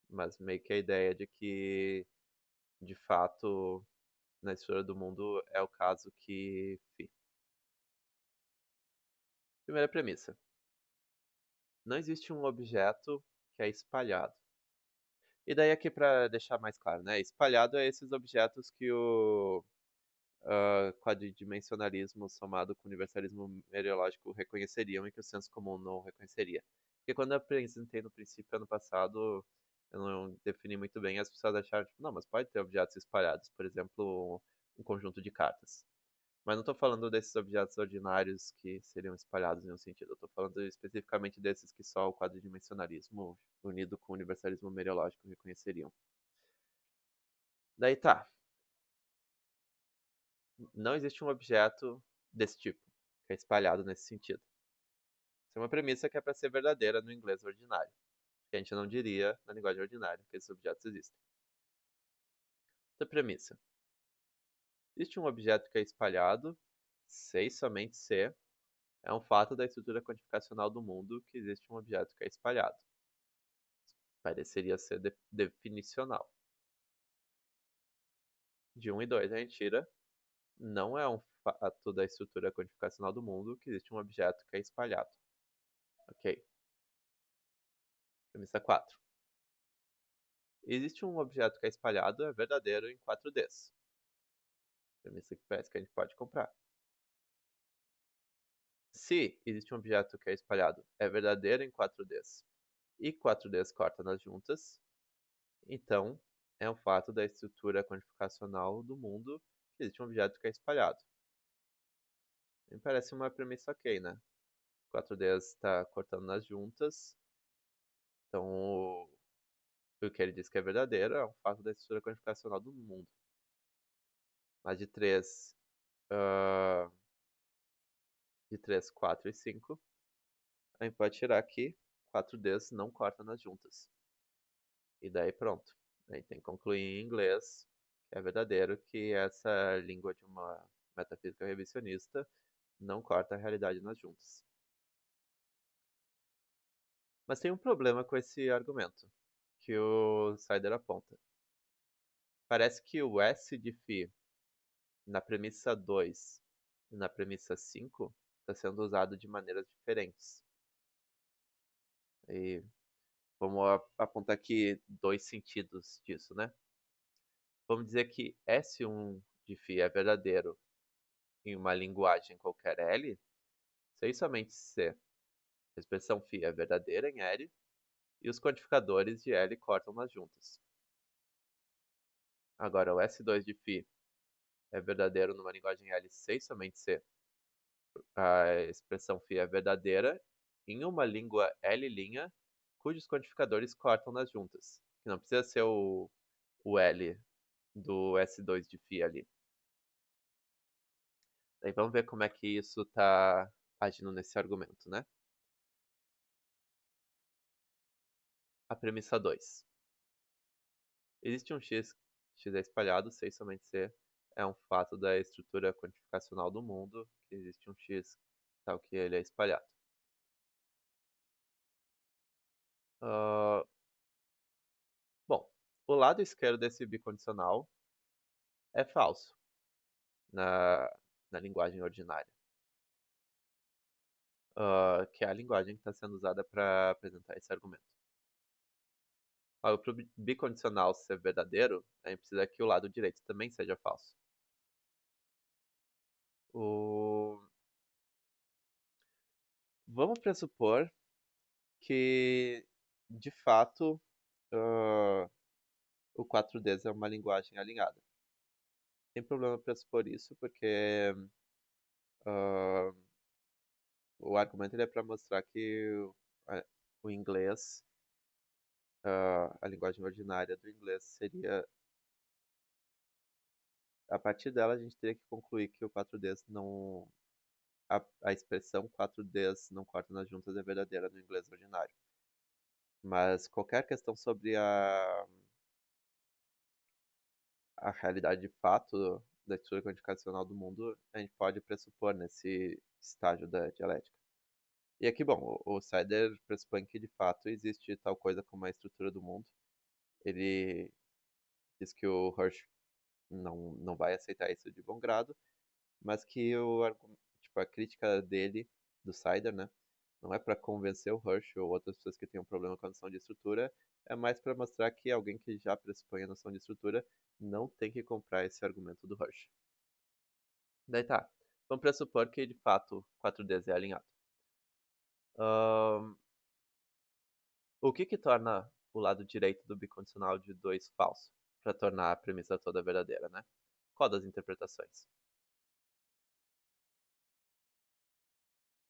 Mas meio que a ideia de que, de fato, na estrutura do mundo é o caso que φ. Primeira premissa. Não existe um objeto que é espalhado. E daí aqui para deixar mais claro, né? Espalhado é esses objetos que o quadridimensionalismo somado com o universalismo mereológico reconheceriam e que o senso comum não reconheceria. Porque quando eu apresentei no princípio ano passado, eu não defini muito bem, as pessoas acharam, tipo, não, mas pode ter objetos espalhados, por exemplo, um conjunto de cartas. Mas não estou falando desses objetos ordinários que seriam espalhados em um sentido. Eu estou falando especificamente desses que só o quadridimensionalismo unido com o universalismo mereológico reconheceriam. Daí tá, não existe um objeto desse tipo, que é espalhado nesse sentido. Isso é uma premissa que é para ser verdadeira no inglês ordinário, que a gente não diria na linguagem ordinária que esses objetos existem. Outra premissa. Existe um objeto que é espalhado, se e somente se é um fato da estrutura quantificacional do mundo que existe um objeto que é espalhado. Pareceria ser definicional. De 1 e 2 a gente tira, não é um fato da estrutura quantificacional do mundo que existe um objeto que é espalhado. Ok. Premissa 4. Existe um objeto que é espalhado, é verdadeiro em 4Ds. Premissa que parece que a gente pode comprar. Se existe um objeto que é espalhado, é verdadeiro em 4Ds e 4Ds corta nas juntas, então é um fato da estrutura quantificacional do mundo que existe um objeto que é espalhado. Me parece uma premissa ok, né? 4Ds está cortando nas juntas, então o que ele diz que é verdadeiro é um fato da estrutura quantificacional do mundo. Mas de 3, 4 e 5, a gente pode tirar aqui 4Ds não corta nas juntas. E daí pronto. A gente tem que concluir em inglês, que é verdadeiro, que essa língua de uma metafísica revisionista não corta a realidade nas juntas. Mas tem um problema com esse argumento, que o Sider aponta. Parece que o S de φ na premissa 2 e na premissa 5 está sendo usado de maneiras diferentes. E vamos apontar aqui dois sentidos disso, né? Vamos dizer que S1 de φ é verdadeiro em uma linguagem qualquer L, se e somente se a expressão φ é verdadeira em L e os quantificadores de L cortam nas juntas. Agora, o S2 de φ é verdadeiro numa linguagem L se e somente se a expressão φ é verdadeira em uma língua L' cujos quantificadores cortam nas juntas. Que não precisa ser o L do S2 de φ ali. Daí vamos ver como é que isso está agindo nesse argumento, né? A premissa 2. Existe um x é espalhado, C somente C é um fato da estrutura quantificacional do mundo, que existe um x tal que ele é espalhado. Ah, bom, o lado esquerdo desse bicondicional é falso na, na linguagem ordinária, que é a linguagem que está sendo usada para apresentar esse argumento. Para o bicondicional ser verdadeiro, a gente precisa que o lado direito também seja falso. O... Vamos pressupor que, de fato, ah, o 4D é uma linguagem alinhada. Tem problema pressupor isso, porque ah, o argumento ele é para mostrar que o inglês, a linguagem ordinária do inglês seria. A partir dela, a gente teria que concluir que o 4D não. A expressão 4Ds não corta nas juntas é verdadeira no inglês ordinário. Mas qualquer questão sobre a realidade de fato da estrutura quantificacional do mundo, a gente pode pressupor nesse estágio da dialética. E aqui, bom, o Sider pressupõe que de fato existe tal coisa como a estrutura do mundo. Ele diz que o Hirsch não vai aceitar isso de bom grado, mas que tipo, a crítica dele, do Sider, né, não é para convencer o Hirsch ou outras pessoas que têm um problema com a noção de estrutura, é mais para mostrar que alguém que já pressupõe a noção de estrutura não tem que comprar esse argumento do Hirsch. Daí tá, vamos pressupor que de fato 4Ds é alinhado. Ahn, o que torna o lado direito do bicondicional de 2 falso? Para tornar a premissa toda verdadeira, né? Qual das interpretações?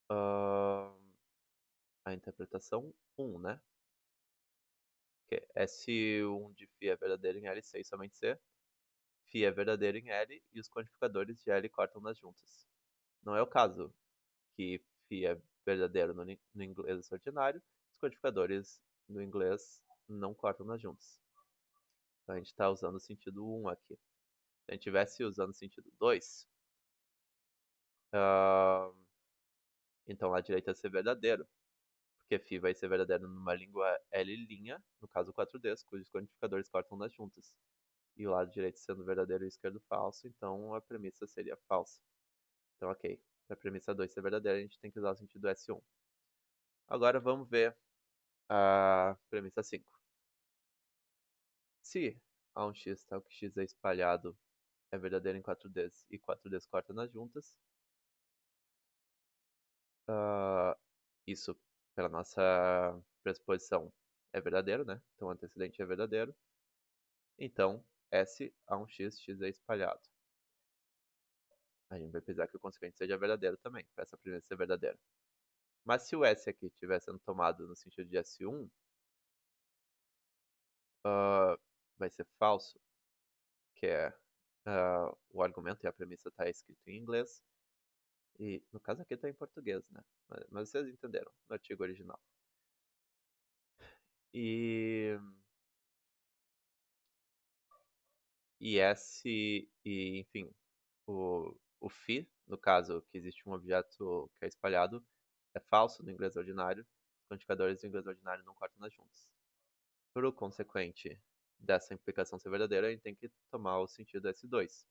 Ahn, a interpretação 1, né? Que é S1 de φ é verdadeiro em L, C e somente C. Φ é verdadeiro em L e os quantificadores de L cortam nas juntas. Não é o caso que φ é verdadeiro no inglês ordinário, os quantificadores no inglês não cortam nas juntas. Então a gente está usando o sentido 1 aqui. Se a gente estivesse usando o sentido 2, então a direita ia ser verdadeiro, porque φ vai ser verdadeiro numa língua L', no caso 4Ds, cujos quantificadores cortam nas juntas. E o lado direito sendo verdadeiro e o esquerdo falso, então a premissa seria falsa. Então, ok. Para a premissa 2 ser verdadeira, a gente tem que usar o sentido S1. Agora vamos ver a premissa 5. Se A um x tal que x é espalhado é verdadeiro em 4Ds e 4Ds corta nas juntas, isso, pela nossa pressuposição, é verdadeiro, né? Então o antecedente é verdadeiro. Então, S a um x é espalhado. A gente vai precisar que o consequente seja verdadeiro também, para essa premissa ser verdadeira. Mas se o S aqui estiver sendo tomado no sentido de S1, vai ser falso, que é o argumento e a premissa está escrito em inglês. E no caso aqui está em português, né? Mas vocês entenderam, no artigo original. E, enfim, o φ, no caso que existe um objeto que é espalhado, é falso no inglês ordinário. Os quantificadores do inglês ordinário não cortam nas juntas. Por o consequente dessa implicação ser verdadeira, a gente tem que tomar o sentido S2.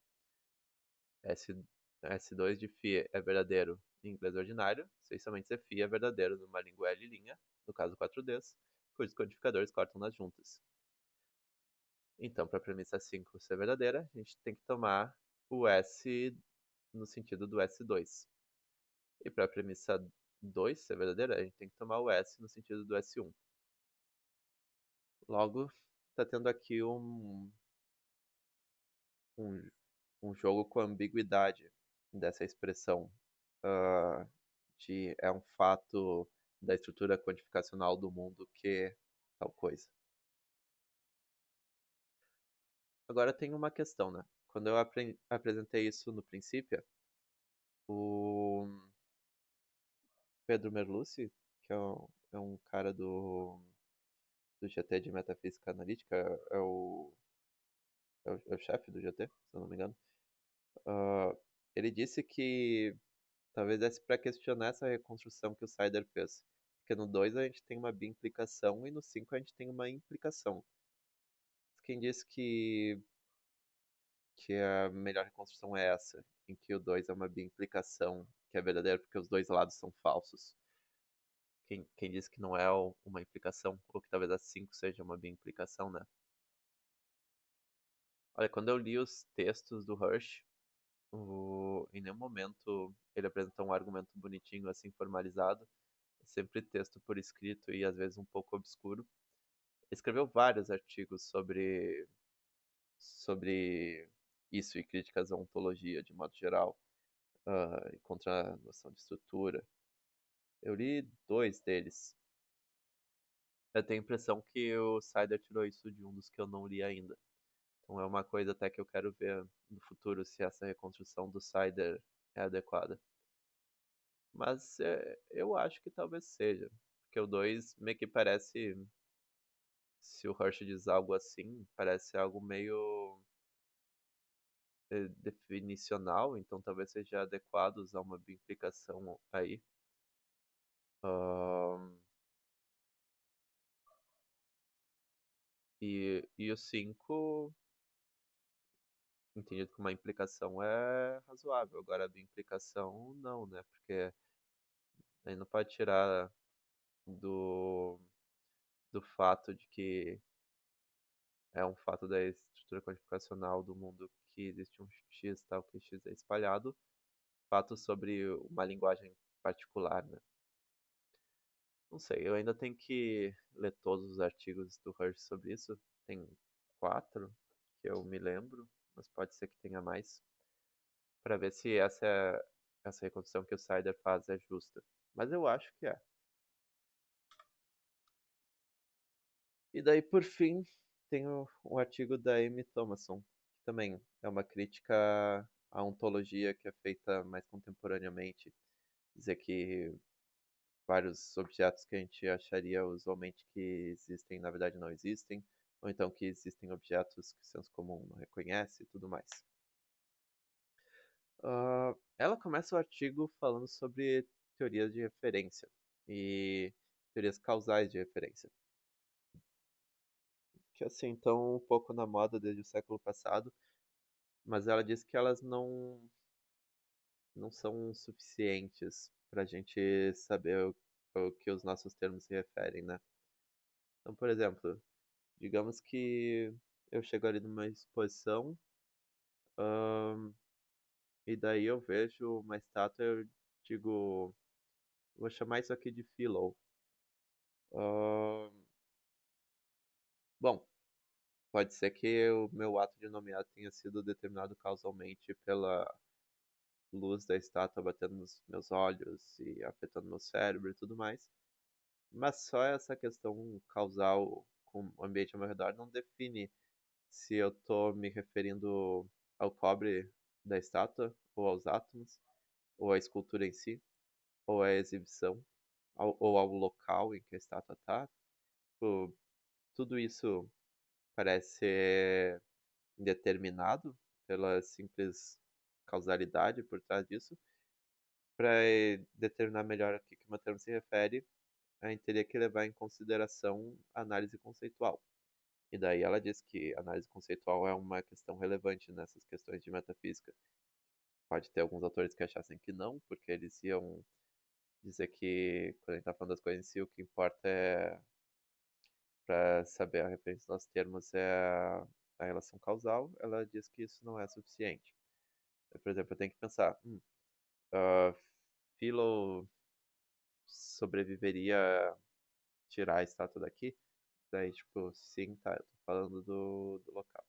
S, S2 de φ é verdadeiro em inglês ordinário, se somente se φ é verdadeiro numa língua L', no caso 4Ds, cujos codificadores cortam nas juntas. Então, para a premissa 5 ser verdadeira, a gente tem que tomar o S no sentido do S2. E para a premissa 2 ser verdadeira, a gente tem que tomar o S no sentido do S1. Logo, está tendo aqui um, um jogo com ambiguidade dessa expressão de é um fato da estrutura quantificacional do mundo que tal coisa. Agora tem uma questão, né? Quando eu apresentei isso no princípio, o Pedro Merlucci, que é um cara do GT de Metafísica Analítica, é o chefe do GT, se eu não me engano. Ah, ele disse que talvez desse para questionar essa reconstrução que o Sider fez. Porque no 2 a gente tem uma bimplicação e no 5 a gente tem uma implicação. Quem disse que a melhor reconstrução é essa, em que o 2 é uma bimplicação, que é verdadeira porque os dois lados são falsos. Quem disse que não é uma implicação, ou que talvez a 5 seja uma bimplicação, né? Olha, quando eu li os textos do Hirsch, em nenhum momento ele apresentou um argumento bonitinho, assim, formalizado. É sempre texto por escrito e às vezes um pouco obscuro. Ele escreveu vários artigos sobre isso e críticas à ontologia, de modo geral, e contra a noção de estrutura. Eu li dois deles. Eu tenho a impressão que o Sider tirou isso de um dos que eu não li ainda. Então é uma coisa até que eu quero ver no futuro se essa reconstrução do Sider é adequada. Mas eu acho que talvez seja. Porque o 2 meio que parece. Se o Hirsch diz algo assim, parece algo meio definicional, então talvez seja adequado usar uma implicação aí. Ahn, e o 5 entendido como uma implicação, é razoável. Agora a implicação não, né? Porque aí não pode tirar do, do fato de que é um fato da estrutura quantificacional do mundo que existe um X tal que X é espalhado, fato sobre uma linguagem particular, né? Não sei, eu ainda tenho que ler todos os artigos do Hirsch sobre isso. Tem 4 que eu me lembro, mas pode ser que tenha mais, para ver se essa reconstrução que o Sider faz é justa. Mas eu acho que é. E daí, por fim, tem um artigo da Amy Thomason, que também é uma crítica à ontologia que é feita mais contemporaneamente. Dizer que vários objetos que a gente acharia usualmente que existem, na verdade não existem, ou então que existem objetos que o senso comum não reconhece e tudo mais. Ela começa o artigo falando sobre teorias de referência e teorias causais de referência, que assim estão um pouco na moda desde o século passado, mas ela diz que elas não são suficientes para a gente saber o que os nossos termos se referem, né? Então, por exemplo, digamos que eu chego ali numa exposição, ahn, e daí eu vejo uma estátua e eu digo, vou chamar isso aqui de Philo. Ahn, bom, pode ser que o meu ato de nomear tenha sido determinado causalmente pela luz da estátua batendo nos meus olhos e afetando meu cérebro e tudo mais. Mas só essa questão causal com o ambiente ao meu redor não define se eu estou me referindo ao cobre da estátua, ou aos átomos, ou à escultura em si, ou à exibição, ou ao local em que a estátua está. Tudo isso parece ser indeterminado pela simples causalidade por trás disso. Para determinar melhor a que uma termo se refere, a gente teria que levar em consideração a análise conceitual. E daí ela diz que a análise conceitual é uma questão relevante nessas questões de metafísica. Pode ter alguns autores que achassem que não, porque eles iam dizer que quando a gente está falando das coisas em si, o que importa é, para saber a referência dos nossos termos, é a relação causal. Ela diz que isso não é suficiente. Por exemplo, eu tenho que pensar, uh, Philo sobreviveria a tirar a estátua daqui? Daí, tipo, sim, tá, eu tô falando do local.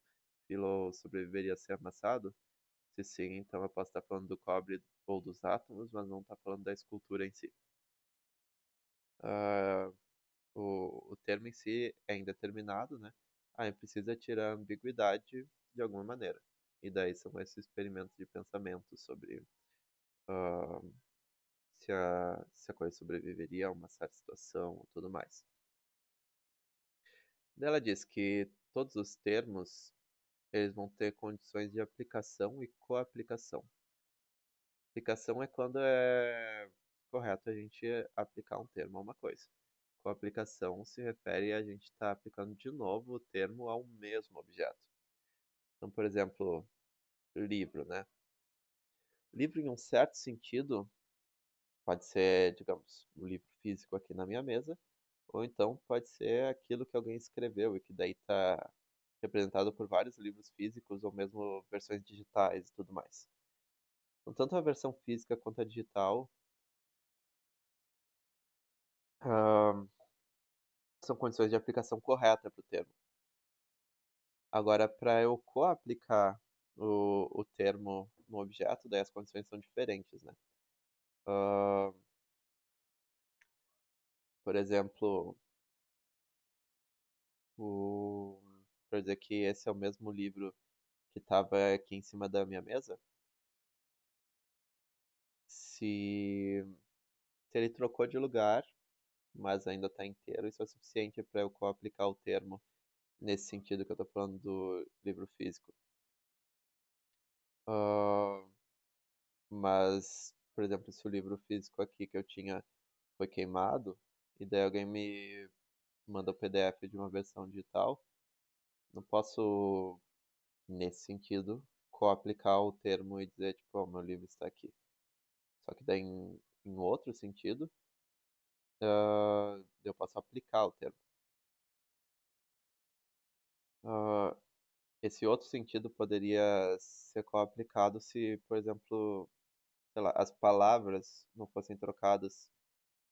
Philo sobreviveria a ser amassado? Se sim, então eu posso estar falando do cobre ou dos átomos, mas não estar falando da escultura em si. Ah, o termo em si é indeterminado, né? Aí precisa tirar a ambiguidade de alguma maneira. E daí são esses experimentos de pensamento sobre ah, se a coisa sobreviveria a uma certa situação e tudo mais. Ela diz que todos os termos eles vão ter condições de aplicação e coaplicação. Aplicação é quando é correto a gente aplicar um termo a uma coisa. Coaplicação se refere a gente estar aplicando de novo o termo ao mesmo objeto. Então, por exemplo, livro, né? Livro, em um certo sentido, pode ser, digamos, um livro físico aqui na minha mesa, ou então pode ser aquilo que alguém escreveu e que daí está representado por vários livros físicos ou mesmo versões digitais e tudo mais. Então, tanto a versão física quanto a digital ah, são condições de aplicação correta para o termo. Agora, para eu coaplicar o termo no objeto, daí as condições são diferentes, né? Ah, por exemplo, o... para dizer que esse é o mesmo livro que estava aqui em cima da minha mesa, se, se ele trocou de lugar, mas ainda está inteiro, isso é suficiente para eu coaplicar o termo nesse sentido que eu estou falando do livro físico. Ah, mas, por exemplo, se o livro físico aqui que eu tinha foi queimado, e daí alguém me manda o PDF de uma versão digital, não posso, nesse sentido, coaplicar o termo e dizer, tipo, oh, meu livro está aqui. Só que daí, em outro sentido, eu posso aplicar o termo. Ah, esse outro sentido poderia ser coaplicado se, por exemplo, sei lá, as palavras não fossem trocadas,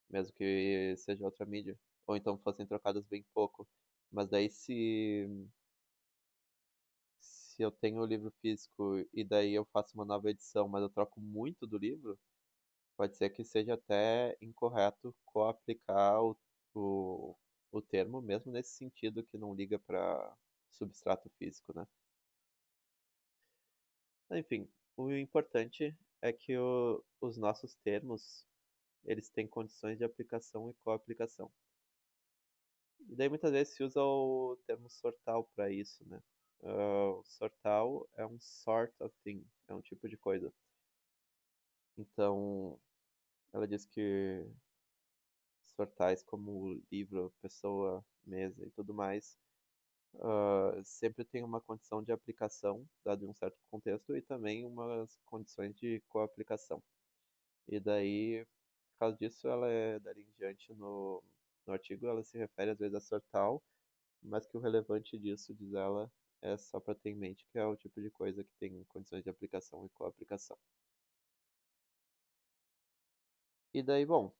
mesmo que seja outra mídia, ou então fossem trocadas bem pouco. Mas daí se eu tenho o livro físico e daí eu faço uma nova edição, mas eu troco muito do livro, pode ser que seja até incorreto coaplicar o, o termo, mesmo nesse sentido que não liga para substrato físico, né? Enfim, o importante é que os nossos termos, eles têm condições de aplicação e coaplicação. E daí muitas vezes se usa o termo sortal para isso, né? O sortal é um sort of thing, é um tipo de coisa. Então, ela diz que sortais como livro, pessoa, mesa e tudo mais, sempre tem uma condição de aplicação, dado em um certo contexto, e também umas condições de coaplicação. E daí, por causa disso, ela é dali em diante no artigo, ela se refere às vezes a sortal, mas que o relevante disso, diz ela, é só para ter em mente que é o tipo de coisa que tem condições de aplicação e coaplicação. E daí, bom,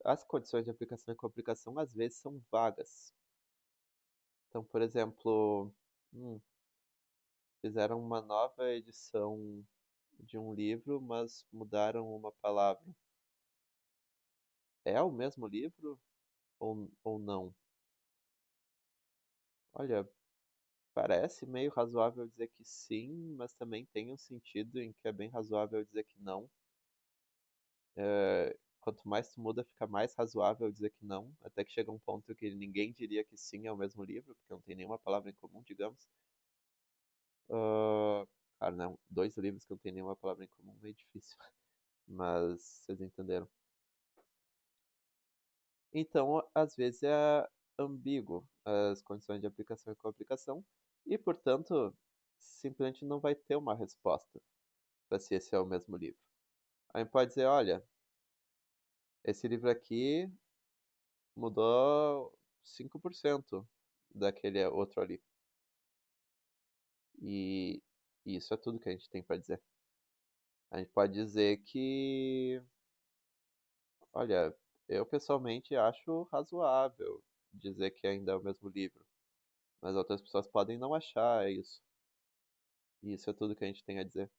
as condições de aplicação e coaplicação às vezes são vagas. Então, por exemplo, fizeram uma nova edição de um livro, mas mudaram uma palavra. É o mesmo livro ou não? Olha, parece meio razoável dizer que sim, mas também tem um sentido em que é bem razoável dizer que não. Quanto mais tu muda, fica mais razoável dizer que não, até que chega um ponto que ninguém diria que sim é o mesmo livro, porque não tem nenhuma palavra em comum, digamos. Ah, cara, não, dois livros que não tem nenhuma palavra em comum é meio difícil, mas vocês entenderam. Então, às vezes é ambíguo as condições de aplicação e coaplicação, e, portanto, simplesmente não vai ter uma resposta para se esse é o mesmo livro. Aí pode dizer, olha, esse livro aqui mudou 5% daquele outro ali. E isso é tudo que a gente tem para dizer. A gente pode dizer que, olha, eu pessoalmente acho razoável dizer que ainda é o mesmo livro, mas outras pessoas podem não achar isso. E isso é tudo que a gente tem a dizer.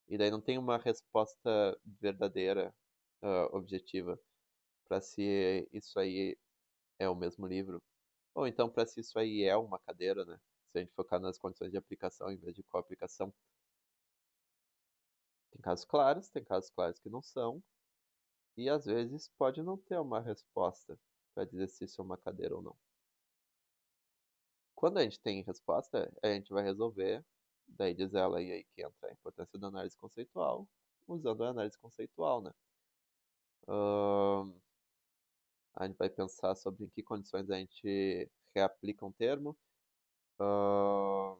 E daí não tem uma resposta verdadeira, objetiva, para se isso aí é o mesmo livro. Ou então para se isso aí é uma cadeira, né? Se a gente focar nas condições de aplicação em vez de coaplicação. Tem casos claros que não são, e às vezes pode não ter uma resposta para dizer se isso é uma cadeira ou não. Quando a gente tem resposta, a gente vai resolver. Daí diz ela, e aí que entra a importância da análise conceitual, usando a análise conceitual, né? Ahn, a gente vai pensar sobre em que condições a gente reaplica um termo, ahn,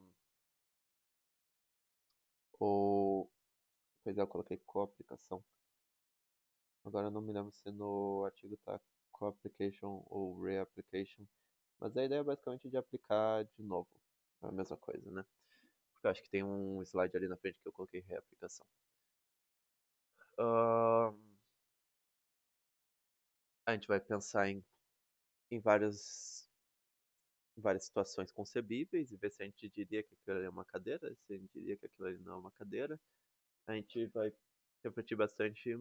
ou, pois é, eu coloquei coaplicação. Agora eu não me lembro se no artigo tá coapplication ou reapplication, mas a ideia é basicamente de aplicar de novo, é a mesma coisa, né? Porque eu acho que tem um slide ali na frente que eu coloquei reaplicação. Ahn, a gente vai pensar em várias situações concebíveis e ver se a gente diria que aquilo ali é uma cadeira, se a gente diria que aquilo ali não é uma cadeira. A gente vai refletir bastante,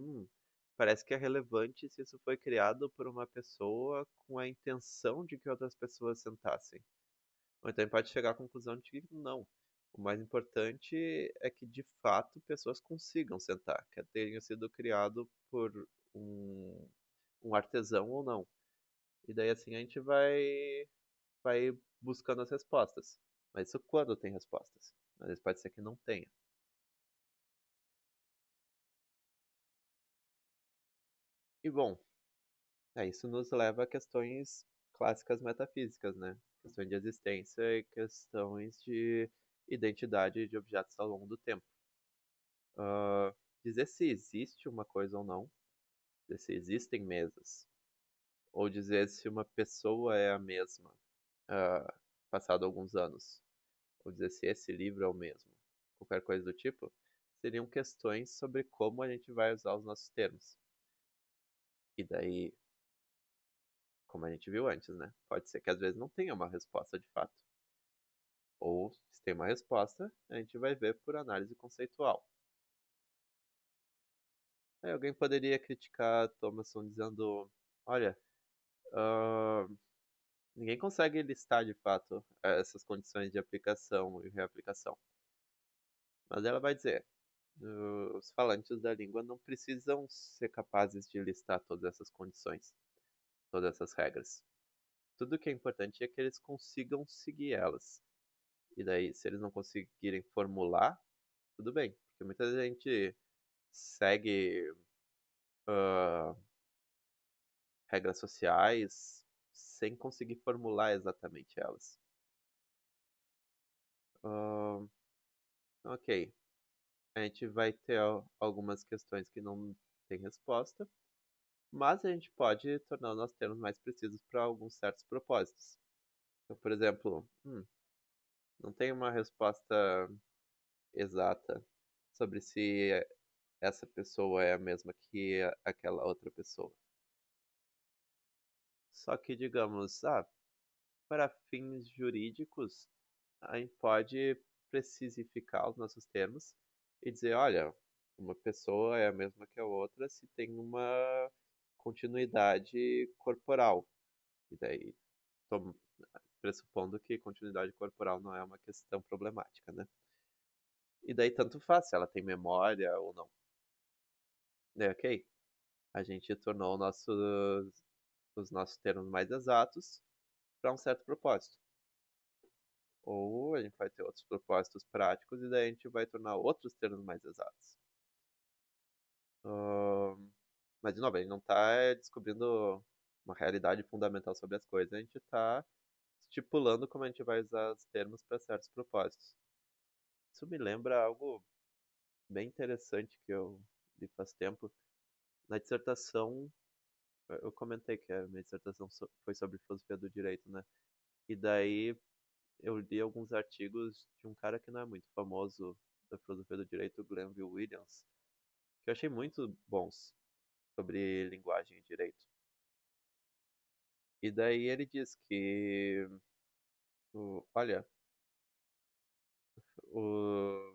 parece que é relevante se isso foi criado por uma pessoa com a intenção de que outras pessoas sentassem. Ou então a gente pode chegar à conclusão de que não. O mais importante é que de fato pessoas consigam sentar, que tenha sido criado por um, um artesão ou não. E daí assim a gente vai buscando as respostas. Mas isso quando tem respostas. Às vezes pode ser que não tenha. E bom, isso nos leva a questões clássicas metafísicas, né? Questões de existência e questões de identidade de objetos ao longo do tempo. Ah, dizer se existe uma coisa ou não, dizer se existem mesas, ou dizer se uma pessoa é a mesma, passado alguns anos, ou dizer se esse livro é o mesmo, qualquer coisa do tipo, seriam questões sobre como a gente vai usar os nossos termos. E daí, como a gente viu antes, né? Pode ser que às vezes não tenha uma resposta de fato. Ou, se tem uma resposta, a gente vai ver por análise conceitual. Aí alguém poderia criticar Thomason dizendo: olha, ah, ninguém consegue listar de fato essas condições de aplicação e reaplicação. Mas ela vai dizer: os falantes da língua não precisam ser capazes de listar todas essas condições, todas essas regras. Tudo que é importante é que eles consigam seguir elas. E daí, se eles não conseguirem formular, tudo bem. Porque muita gente segue ah, regras sociais sem conseguir formular exatamente elas. Ah, ok, a gente vai ter algumas questões que não têm resposta, mas a gente pode tornar nós termos mais precisos para alguns certos propósitos. Então, por exemplo, não tem uma resposta exata sobre se essa pessoa é a mesma que aquela outra pessoa. Só que, digamos, para fins jurídicos, a gente pode precificar os nossos termos e dizer, olha, uma pessoa é a mesma que a outra se tem uma continuidade corporal. E daí, tom- pressupondo que continuidade corporal não é uma questão problemática, né? E daí tanto faz se ela tem memória ou não. É, ok. A gente tornou os nossos termos mais exatos para um certo propósito. Ou a gente vai ter outros propósitos práticos e daí a gente vai tornar outros termos mais exatos. Ahn, mas, de novo, a gente não está descobrindo uma realidade fundamental sobre as coisas, a gente está estipulando como a gente vai usar os termos para certos propósitos. Isso me lembra algo bem interessante que eu li faz tempo. Na dissertação, eu comentei que a minha dissertação foi sobre filosofia do direito, né? E daí eu li alguns artigos de um cara que não é muito famoso da filosofia do direito, Glenville Williams, que eu achei muito bons sobre linguagem e direito. E daí ele diz que, olha, o,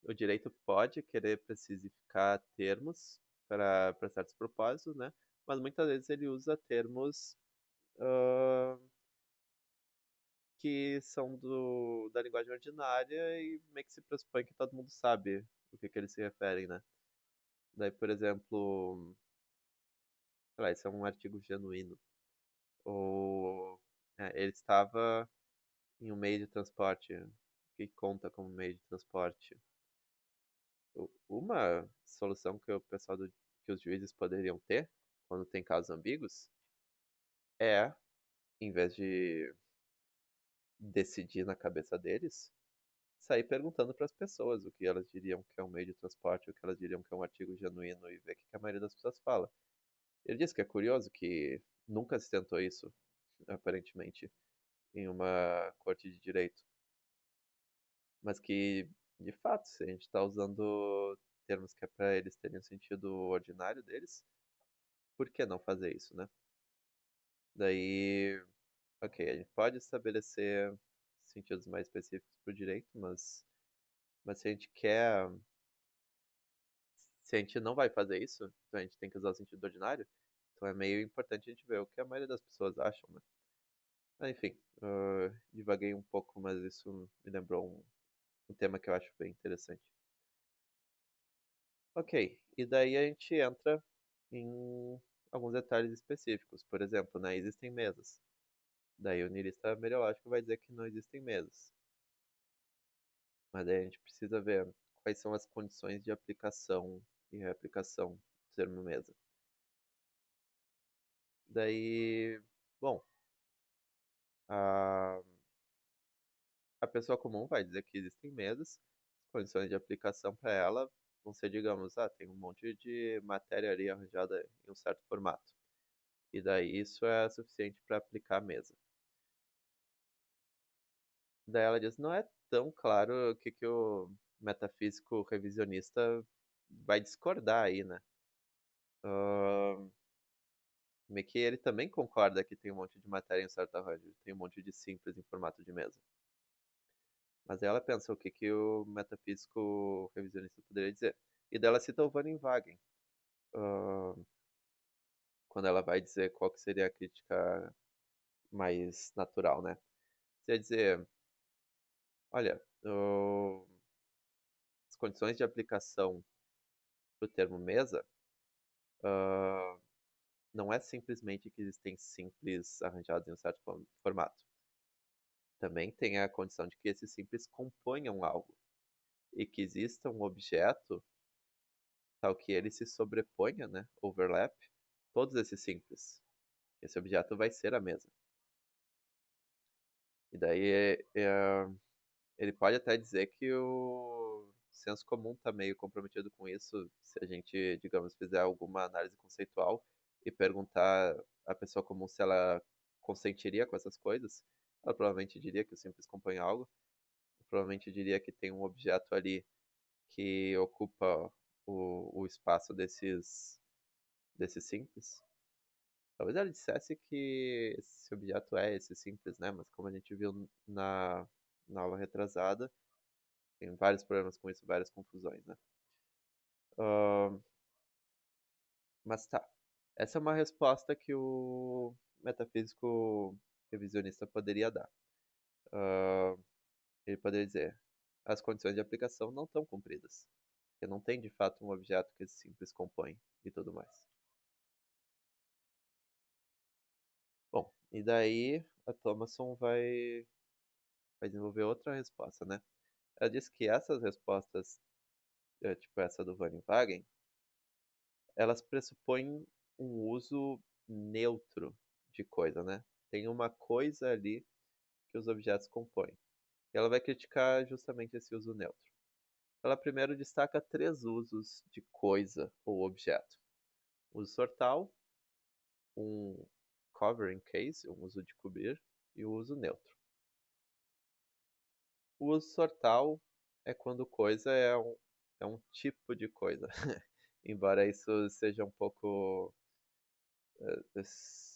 o direito pode querer precificar termos para certos propósitos, né? Mas muitas vezes ele usa termos ah, que são da linguagem ordinária e meio que se pressupõe que todo mundo sabe o que eles se referem, né? Daí, por exemplo, sei lá, esse é um artigo genuíno. Ou Ele estava em um meio de transporte. O que conta como meio de transporte? Uma solução que o pessoal que os juízes poderiam ter quando tem casos ambíguos é, em vez de decidir na cabeça deles, sair perguntando para as pessoas o que elas diriam que é um meio de transporte, o que elas diriam que é um artigo genuíno e ver o que a maioria das pessoas fala. Ele disse que é curioso que nunca se tentou isso, aparentemente, em uma corte de direito, mas que, de fato, se a gente está usando termos que é para eles terem o sentido ordinário deles, por que não fazer isso, né? Daí, ok, a gente pode estabelecer sentidos mais específicos para o direito, mas se a gente quer, se a gente não vai fazer isso, então a gente tem que usar o sentido ordinário, então é meio importante a gente ver o que a maioria das pessoas acham, né? Mas, enfim, divaguei um pouco, mas isso me lembrou um tema que eu acho bem interessante. Ok, e daí a gente entra em alguns detalhes específicos. Por exemplo, né, existem mesas. Daí o niilista meteorológico vai dizer que não existem mesas. Mas daí a gente precisa ver quais são as condições de aplicação e reaplicação do termo mesa. Daí, bom, a, a pessoa comum vai dizer que existem mesas, as condições de aplicação para ela vão ser, digamos, tem um monte de matéria ali arranjada em um certo formato. E daí isso é suficiente para aplicar a mesa. Daí ela diz, não é tão claro o que, que o metafísico revisionista vai discordar aí, né? Ahn, meio que ele também concorda que tem um monte de matéria em certo arranjo, tem um monte de simples em formato de mesa. Mas aí ela pensa o que, que o metafísico revisionista poderia dizer. E dela cita o Van Inwagen, ahn, quando ela vai dizer qual que seria a crítica mais natural, né? Você ia dizer, olha, as condições de aplicação do termo mesa ah, não é simplesmente que existem simples arranjados em um certo formato. Também tem a condição de que esses simples componham algo e que exista um objeto tal que ele se sobreponha, né, overlap, todos esses simples. Esse objeto vai ser a mesa. E daí ele pode até dizer que o senso comum está meio comprometido com isso, se a gente, digamos, fizer alguma análise conceitual e perguntar à pessoa comum se ela consentiria com essas coisas, ela provavelmente diria que o simples compõe algo, provavelmente diria que tem um objeto ali que ocupa o espaço desses simples. Talvez ela dissesse que esse objeto é esse simples, né? Mas como a gente viu na aula retrasada, tem vários problemas com isso, várias confusões, né? Ahn, mas tá. Essa é uma resposta que o metafísico revisionista poderia dar. Ahn, ele poderia dizer: as condições de aplicação não estão cumpridas. Porque não tem de fato um objeto que esse simples compõe e tudo mais. Bom, e daí a Thomason vai desenvolver outra resposta, né? Ela diz que essas respostas, tipo essa do Van Wagen, elas pressupõem um uso neutro de coisa, né? Tem uma coisa ali que os objetos compõem. E ela vai criticar justamente esse uso neutro. Ela primeiro destaca três usos de coisa ou objeto: o uso sortal, um covering case, um uso de cobrir, e o uso neutro. O uso sortal é quando coisa é um tipo de coisa. Embora isso seja um pouco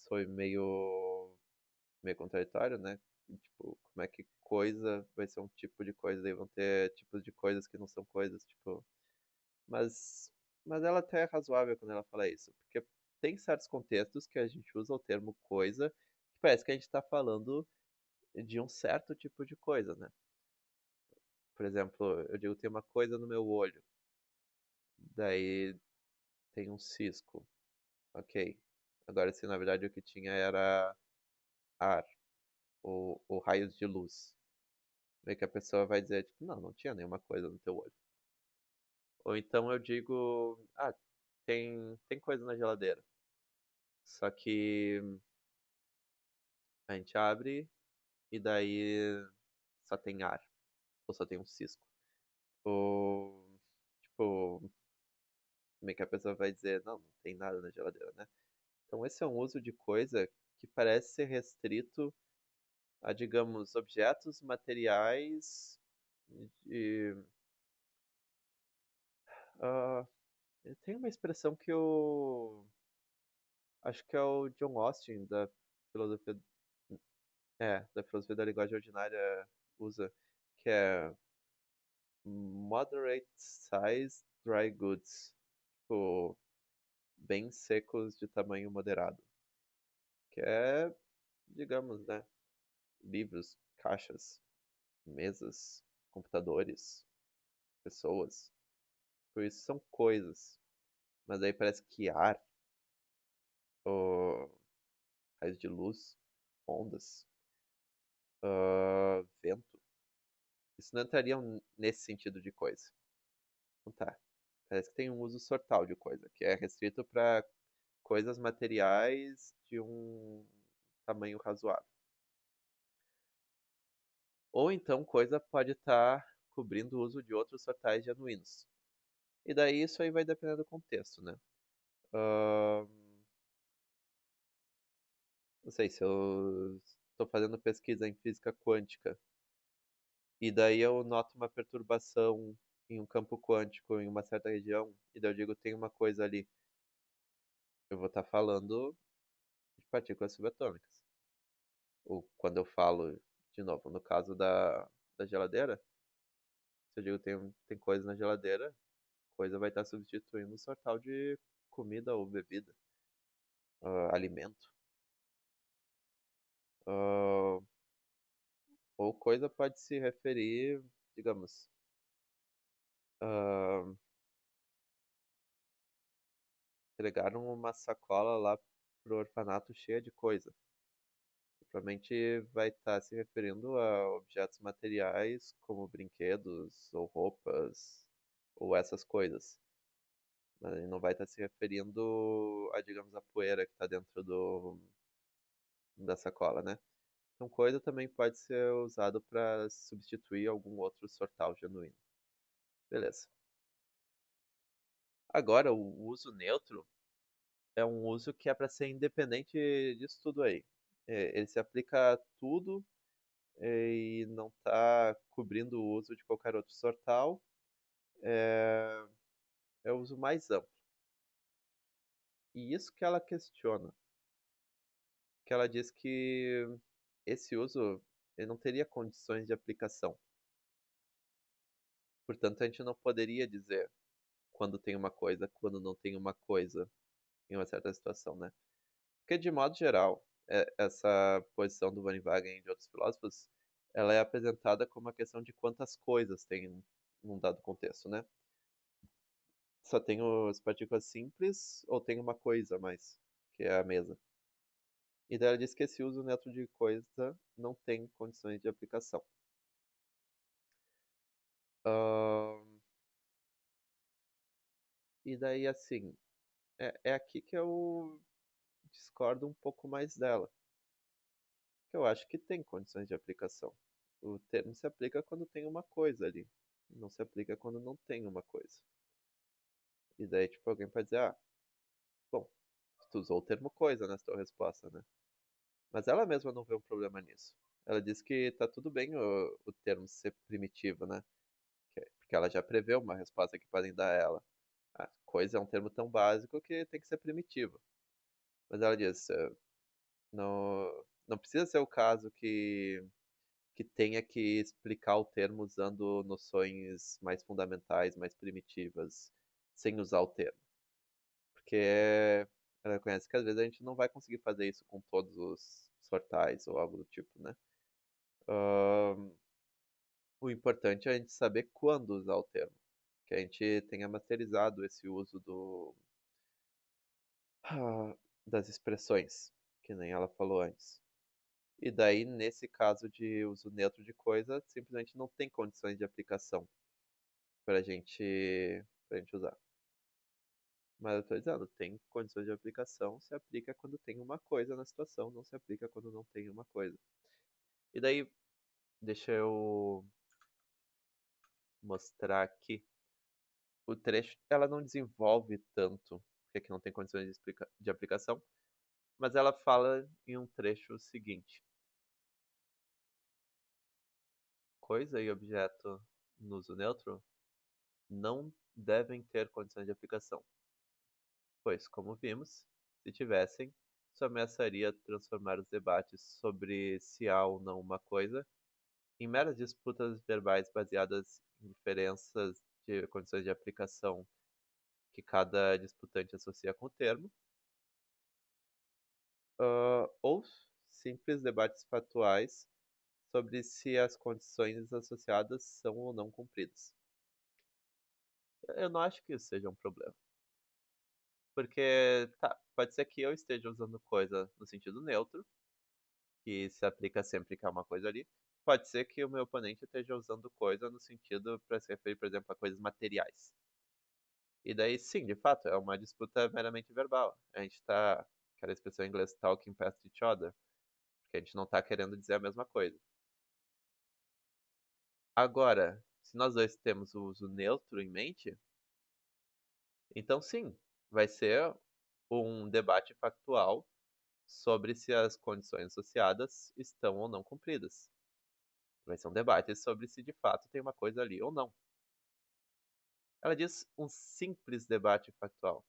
foi meio contraditório, né? Tipo, como é que coisa vai ser um tipo de coisa e vão ter tipos de coisas que não são coisas, tipo, mas mas ela até é razoável quando ela fala isso, porque tem certos contextos que a gente usa o termo coisa, que parece que a gente está falando de um certo tipo de coisa, né? Por exemplo, eu digo tem uma coisa no meu olho, daí tem um cisco, ok? Agora se na verdade o que tinha era ar. ou raios de luz. Meio que a pessoa vai dizer, tipo, não, não tinha nenhuma coisa no teu olho. Ou então eu digo, ah, tem coisa na geladeira. Só que a gente abre e daí só tem ar, ou só tem um cisco. Ou, tipo, meio que a pessoa vai dizer, não, não tem nada na geladeira, né? Então esse é um uso de coisa que parece ser restrito a, digamos, objetos materiais de... ah, tem uma expressão que eu acho que é o John Austin filosofia, da filosofia da linguagem ordinária usa, que é moderate size dry goods, tipo, bem secos de tamanho moderado, que é, digamos, né, livros, caixas, mesas, computadores, pessoas, por isso são coisas. Mas aí parece que ar, ou raios de luz, ondas, vento, isso não entrariam nesse sentido de coisa. Então tá. Parece que tem um uso sortal de coisa, que é restrito para coisas materiais de um tamanho razoável. Ou então coisa pode estar cobrindo o uso de outros sortais genuínos. E daí isso aí vai depender do contexto, né? Ahn, não sei se eu estou fazendo pesquisa em física quântica e daí eu noto uma perturbação em um campo quântico em uma certa região e daí eu digo tem uma coisa ali. Eu vou estar falando de partículas subatômicas. Ou quando eu falo, de novo, no caso da geladeira, se eu digo tem coisa na geladeira, coisa vai estar substituindo o sortal de comida ou bebida, alimento. Ah, ou coisa pode se referir, digamos, ah, entregaram uma sacola lá pro orfanato cheia de coisa. Provavelmente vai estar se referindo a objetos materiais como brinquedos ou roupas ou essas coisas. Mas ele não vai estar se referindo a, digamos, a poeira que está dentro da sacola, né? Então, coisa também pode ser usado para substituir algum outro sortal genuíno. Beleza. Agora, o uso neutro é um uso que é para ser independente disso tudo aí. Ele se aplica a tudo e não está cobrindo o uso de qualquer outro sortal. É o uso mais amplo. E isso que ela questiona, que ela diz que esse uso ele não teria condições de aplicação. Portanto, a gente não poderia dizer quando tem uma coisa, quando não tem uma coisa em uma certa situação, né? Porque, de modo geral, essa posição do Van Wagen e de outros filósofos, ela é apresentada como uma questão de quantas coisas tem num dado contexto, né? Só tem as partículas simples ou tem uma coisa a mais, que é a mesa. E daí ela diz que esse uso neutro de coisa não tem condições de aplicação. Ahn, e daí, assim, é aqui que eu discordo um pouco mais dela. Que eu acho que tem condições de aplicação. O termo se aplica quando tem uma coisa ali. Não se aplica quando não tem uma coisa. E daí, tipo, alguém pode dizer, ah, bom, tu usou o termo coisa na tua resposta, né? Mas ela mesma não vê um problema nisso. Ela diz que tá tudo bem o termo ser primitivo, né? Porque ela já prevê uma resposta que podem dar a ela. A coisa é um termo tão básico que tem que ser primitivo. Mas ela diz, não precisa ser o caso que tenha que explicar o termo usando noções mais fundamentais, mais primitivas, sem usar o termo. Porque ela reconhece que às vezes a gente não vai conseguir fazer isso com todos os sortais ou algo do tipo, né? Ahn, o importante é a gente saber quando usar o termo. Que a gente tenha masterizado esse uso das expressões, que nem ela falou antes. E daí, nesse caso de uso neutro de coisa, simplesmente não tem condições de aplicação pra gente usar. Mas eu tô dizendo, tem condições de aplicação, se aplica quando tem uma coisa na situação, não se aplica quando não tem uma coisa. E daí, deixa eu mostrar aqui. O trecho, ela não desenvolve tanto, porque aqui não tem condições de aplicação, mas ela fala em um trecho o seguinte: coisa e objeto no uso neutro não devem ter condições de aplicação, pois, como vimos, se tivessem, isso ameaçaria transformar os debates sobre se há ou não uma coisa em meras disputas verbais baseadas em diferenças de condições de aplicação que cada disputante associa com o termo, ou simples debates factuais sobre se as condições associadas são ou não cumpridas. Eu não acho que isso seja um problema. Porque, tá, pode ser que eu esteja usando coisa no sentido neutro, que se aplica sempre que há uma coisa ali. Pode ser que o meu oponente esteja usando coisa no sentido para se referir, por exemplo, a coisas materiais. E daí, sim, de fato, é uma disputa meramente verbal. A gente tá, aquela expressão em inglês, talking past each other, porque a gente não tá querendo dizer a mesma coisa. Agora, se nós dois temos o uso neutro em mente, então sim, vai ser um debate factual sobre se as condições associadas estão ou não cumpridas. Vai ser um debate sobre se de fato tem uma coisa ali ou não. Ela diz um simples debate factual.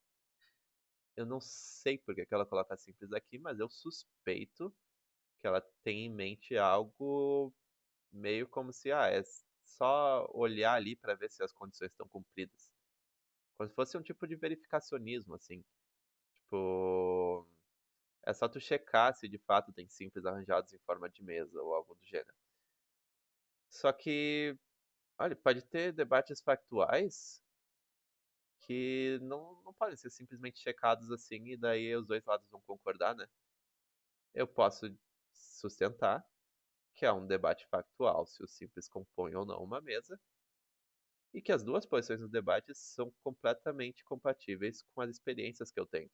Eu não sei por que ela coloca simples aqui, mas eu suspeito que ela tem em mente algo meio como se, é só olhar ali para ver se as condições estão cumpridas. Como se fosse um tipo de verificacionismo, assim. Tipo, é só tu checar se de fato tem simples arranjados em forma de mesa ou algo do gênero. Só que, olha, pode ter debates factuais que não podem ser simplesmente checados assim e daí os dois lados vão concordar, né? Eu posso sustentar que é um debate factual se o simples compõe ou não uma mesa e que as duas posições no debate são completamente compatíveis com as experiências que eu tenho.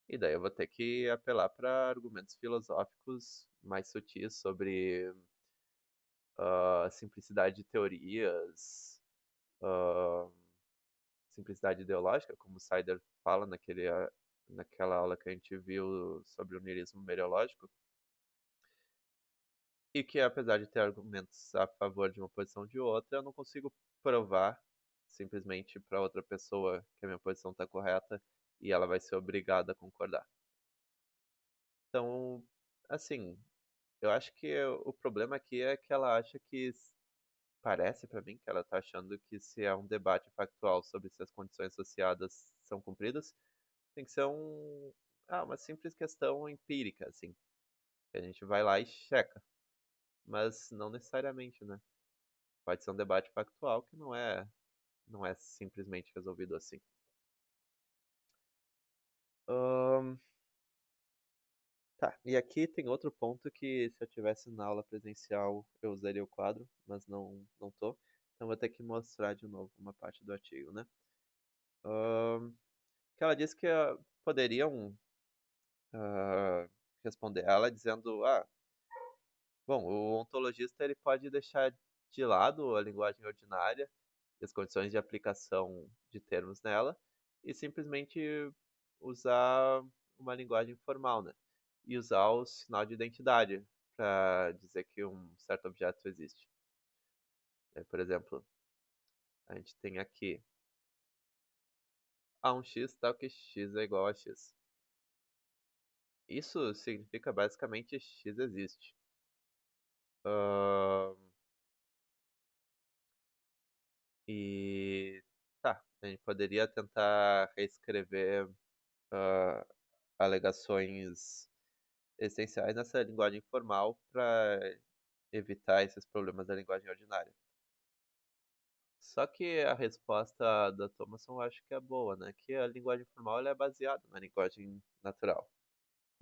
E daí eu vou ter que apelar para argumentos filosóficos mais sutis sobre simplicidade de teorias, ah, simplicidade ideológica, como o Sider fala naquela aula que a gente viu sobre o niilismo mereológico, e que apesar de ter argumentos a favor de uma posição ou de outra, eu não consigo provar simplesmente para outra pessoa que a minha posição está correta e ela vai ser obrigada a concordar. Então, assim, eu acho que o problema aqui é que ela acha que parece para mim que ela está achando que se é um debate factual sobre se as condições associadas são cumpridas, tem que ser uma simples questão empírica, assim. Que a gente vai lá e checa. Mas não necessariamente, né? Pode ser um debate factual que não é simplesmente resolvido assim. Ahn, tá, e aqui tem outro ponto que se eu tivesse na aula presencial eu usaria o quadro, mas não tô. Então vou ter que mostrar de novo uma parte do artigo, né? Ahn, que ela disse que poderiam responder ela dizendo, bom, o ontologista ele pode deixar de lado a linguagem ordinária e as condições de aplicação de termos nela e simplesmente usar uma linguagem formal, né? E usar o sinal de identidade para dizer que um certo objeto existe. Por exemplo, a gente tem aqui um x tal que x é igual a x. Isso significa basicamente x existe. Ahn, e tá, a gente poderia tentar reescrever ah, alegações essenciais nessa linguagem formal para evitar esses problemas da linguagem ordinária. Só que a resposta da Thomason eu acho que é boa, né? Que a linguagem formal ela é baseada na linguagem natural.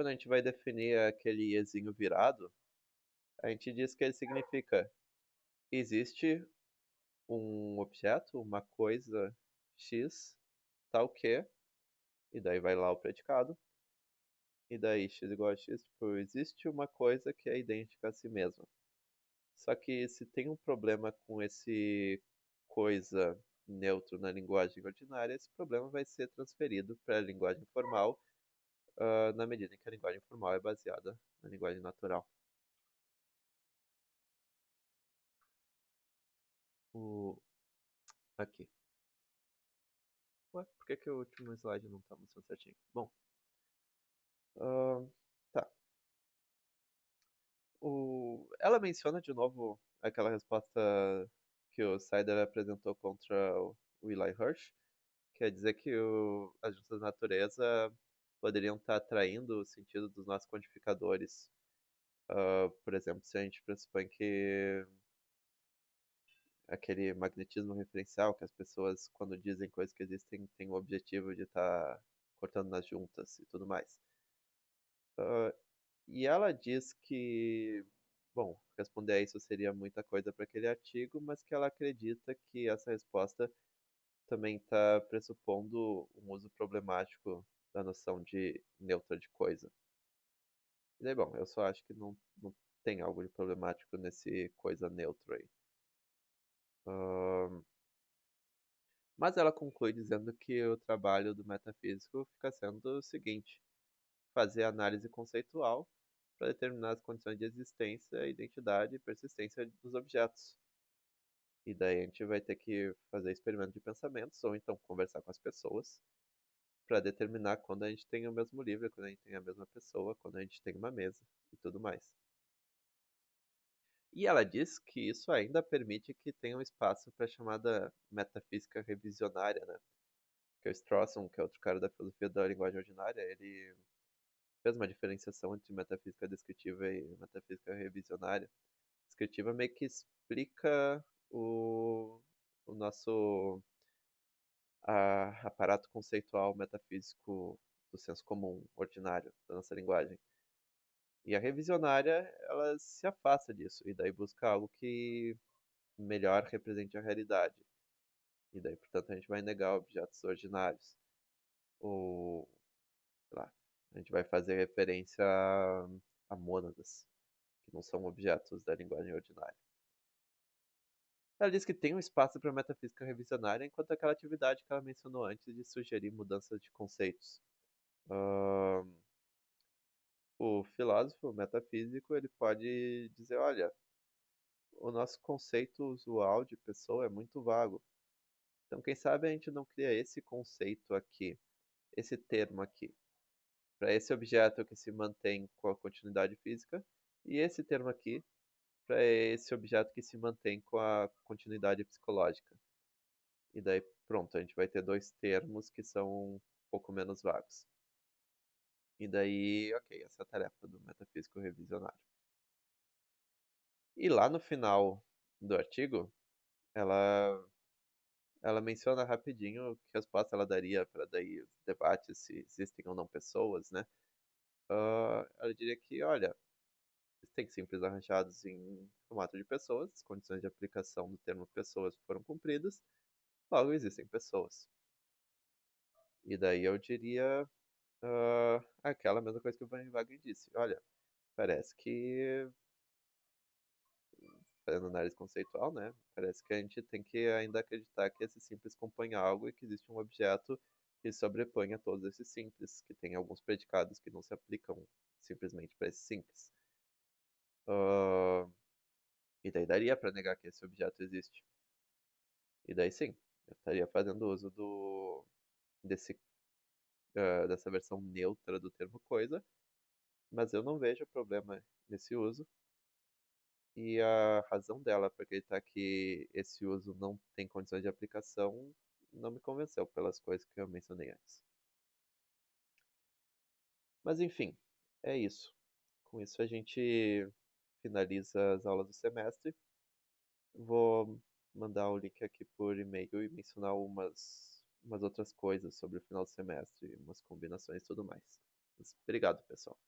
quando a gente vai definir aquele ezinho virado, a gente diz que ele significa existe um objeto, uma coisa X, tal que, e daí vai lá o predicado, e daí x igual a x, tipo, existe uma coisa que é idêntica a si mesma. Só que se tem um problema com esse coisa neutro na linguagem ordinária, esse problema vai ser transferido para a linguagem formal, na medida em que a linguagem formal é baseada na linguagem natural. O... Aqui. Ué, por que, que o último slide não está mostrando certinho? Bom, ahn, tá. Ela menciona de novo aquela resposta que o Sider apresentou contra o Eli Hirsch, quer dizer que as juntas da natureza poderiam estar atraindo o sentido dos nossos quantificadores. Por exemplo, se a gente pressupõe que aquele magnetismo referencial, que as pessoas, quando dizem coisas que existem, têm o objetivo de estar cortando nas juntas e tudo mais. E ela diz que, bom, responder a isso seria muita coisa para aquele artigo, mas que ela acredita que essa resposta também está pressupondo um uso problemático da noção de neutra de coisa. E daí, bom, eu só acho que não tem algo de problemático nesse coisa neutro aí. Ahn, mas ela conclui dizendo que o trabalho do metafísico fica sendo o seguinte: fazer análise conceitual para determinar as condições de existência, identidade e persistência dos objetos. E daí a gente vai ter que fazer experimentos de pensamentos ou então conversar com as pessoas para determinar quando a gente tem o mesmo livro, quando a gente tem a mesma pessoa, quando a gente tem uma mesa e tudo mais. E ela diz que isso ainda permite que tenha um espaço para a chamada metafísica revisionária, né? Que o Strawson, que é outro cara da filosofia da linguagem ordinária, ele fez uma diferenciação entre metafísica descritiva e metafísica revisionária. Descritiva meio que explica o nosso aparato conceitual metafísico do senso comum ordinário da nossa linguagem. E a revisionária, ela se afasta disso e daí busca algo que melhor represente a realidade. E daí, portanto, a gente vai negar objetos ordinários. Ou, sei lá, a gente vai fazer referência a mônadas, que não são objetos da linguagem ordinária. Ela diz que tem um espaço para metafísica revisionária, enquanto aquela atividade que ela mencionou antes de sugerir mudanças de conceitos. Ahn, o filósofo metafísico ele pode dizer, olha, o nosso conceito usual de pessoa é muito vago. Então, quem sabe a gente não cria esse conceito aqui, esse termo aqui, para esse objeto que se mantém com a continuidade física, e esse termo aqui para esse objeto que se mantém com a continuidade psicológica. E daí, pronto, a gente vai ter dois termos que são um pouco menos vagos. E daí, ok, essa é a tarefa do metafísico revisionário. E lá no final do artigo, ela ela menciona rapidinho que resposta ela daria para daí os debates se existem ou não pessoas, né? Ela diria que, olha, existem simples arranjados em formato de pessoas, as condições de aplicação do termo pessoas foram cumpridas, logo existem pessoas. E daí eu diria aquela mesma coisa que o Van Wagner disse. Olha, parece que, fazendo análise conceitual, né? Parece que a gente tem que ainda acreditar que esse simples compõe algo e que existe um objeto que sobrepõe a todos esses simples, que tem alguns predicados que não se aplicam simplesmente para esse simples. Ah, e daí daria para negar que esse objeto existe. E daí sim, eu estaria fazendo uso desse, dessa versão neutra do termo coisa, mas eu não vejo problema nesse uso. E a razão dela para acreditar que esse uso não tem condições de aplicação não me convenceu pelas coisas que eu mencionei antes. Mas enfim, é isso. Com isso a gente finaliza as aulas do semestre. Vou mandar o link aqui por e-mail e mencionar umas outras coisas sobre o final do semestre, umas combinações e tudo mais. Mas, obrigado, pessoal.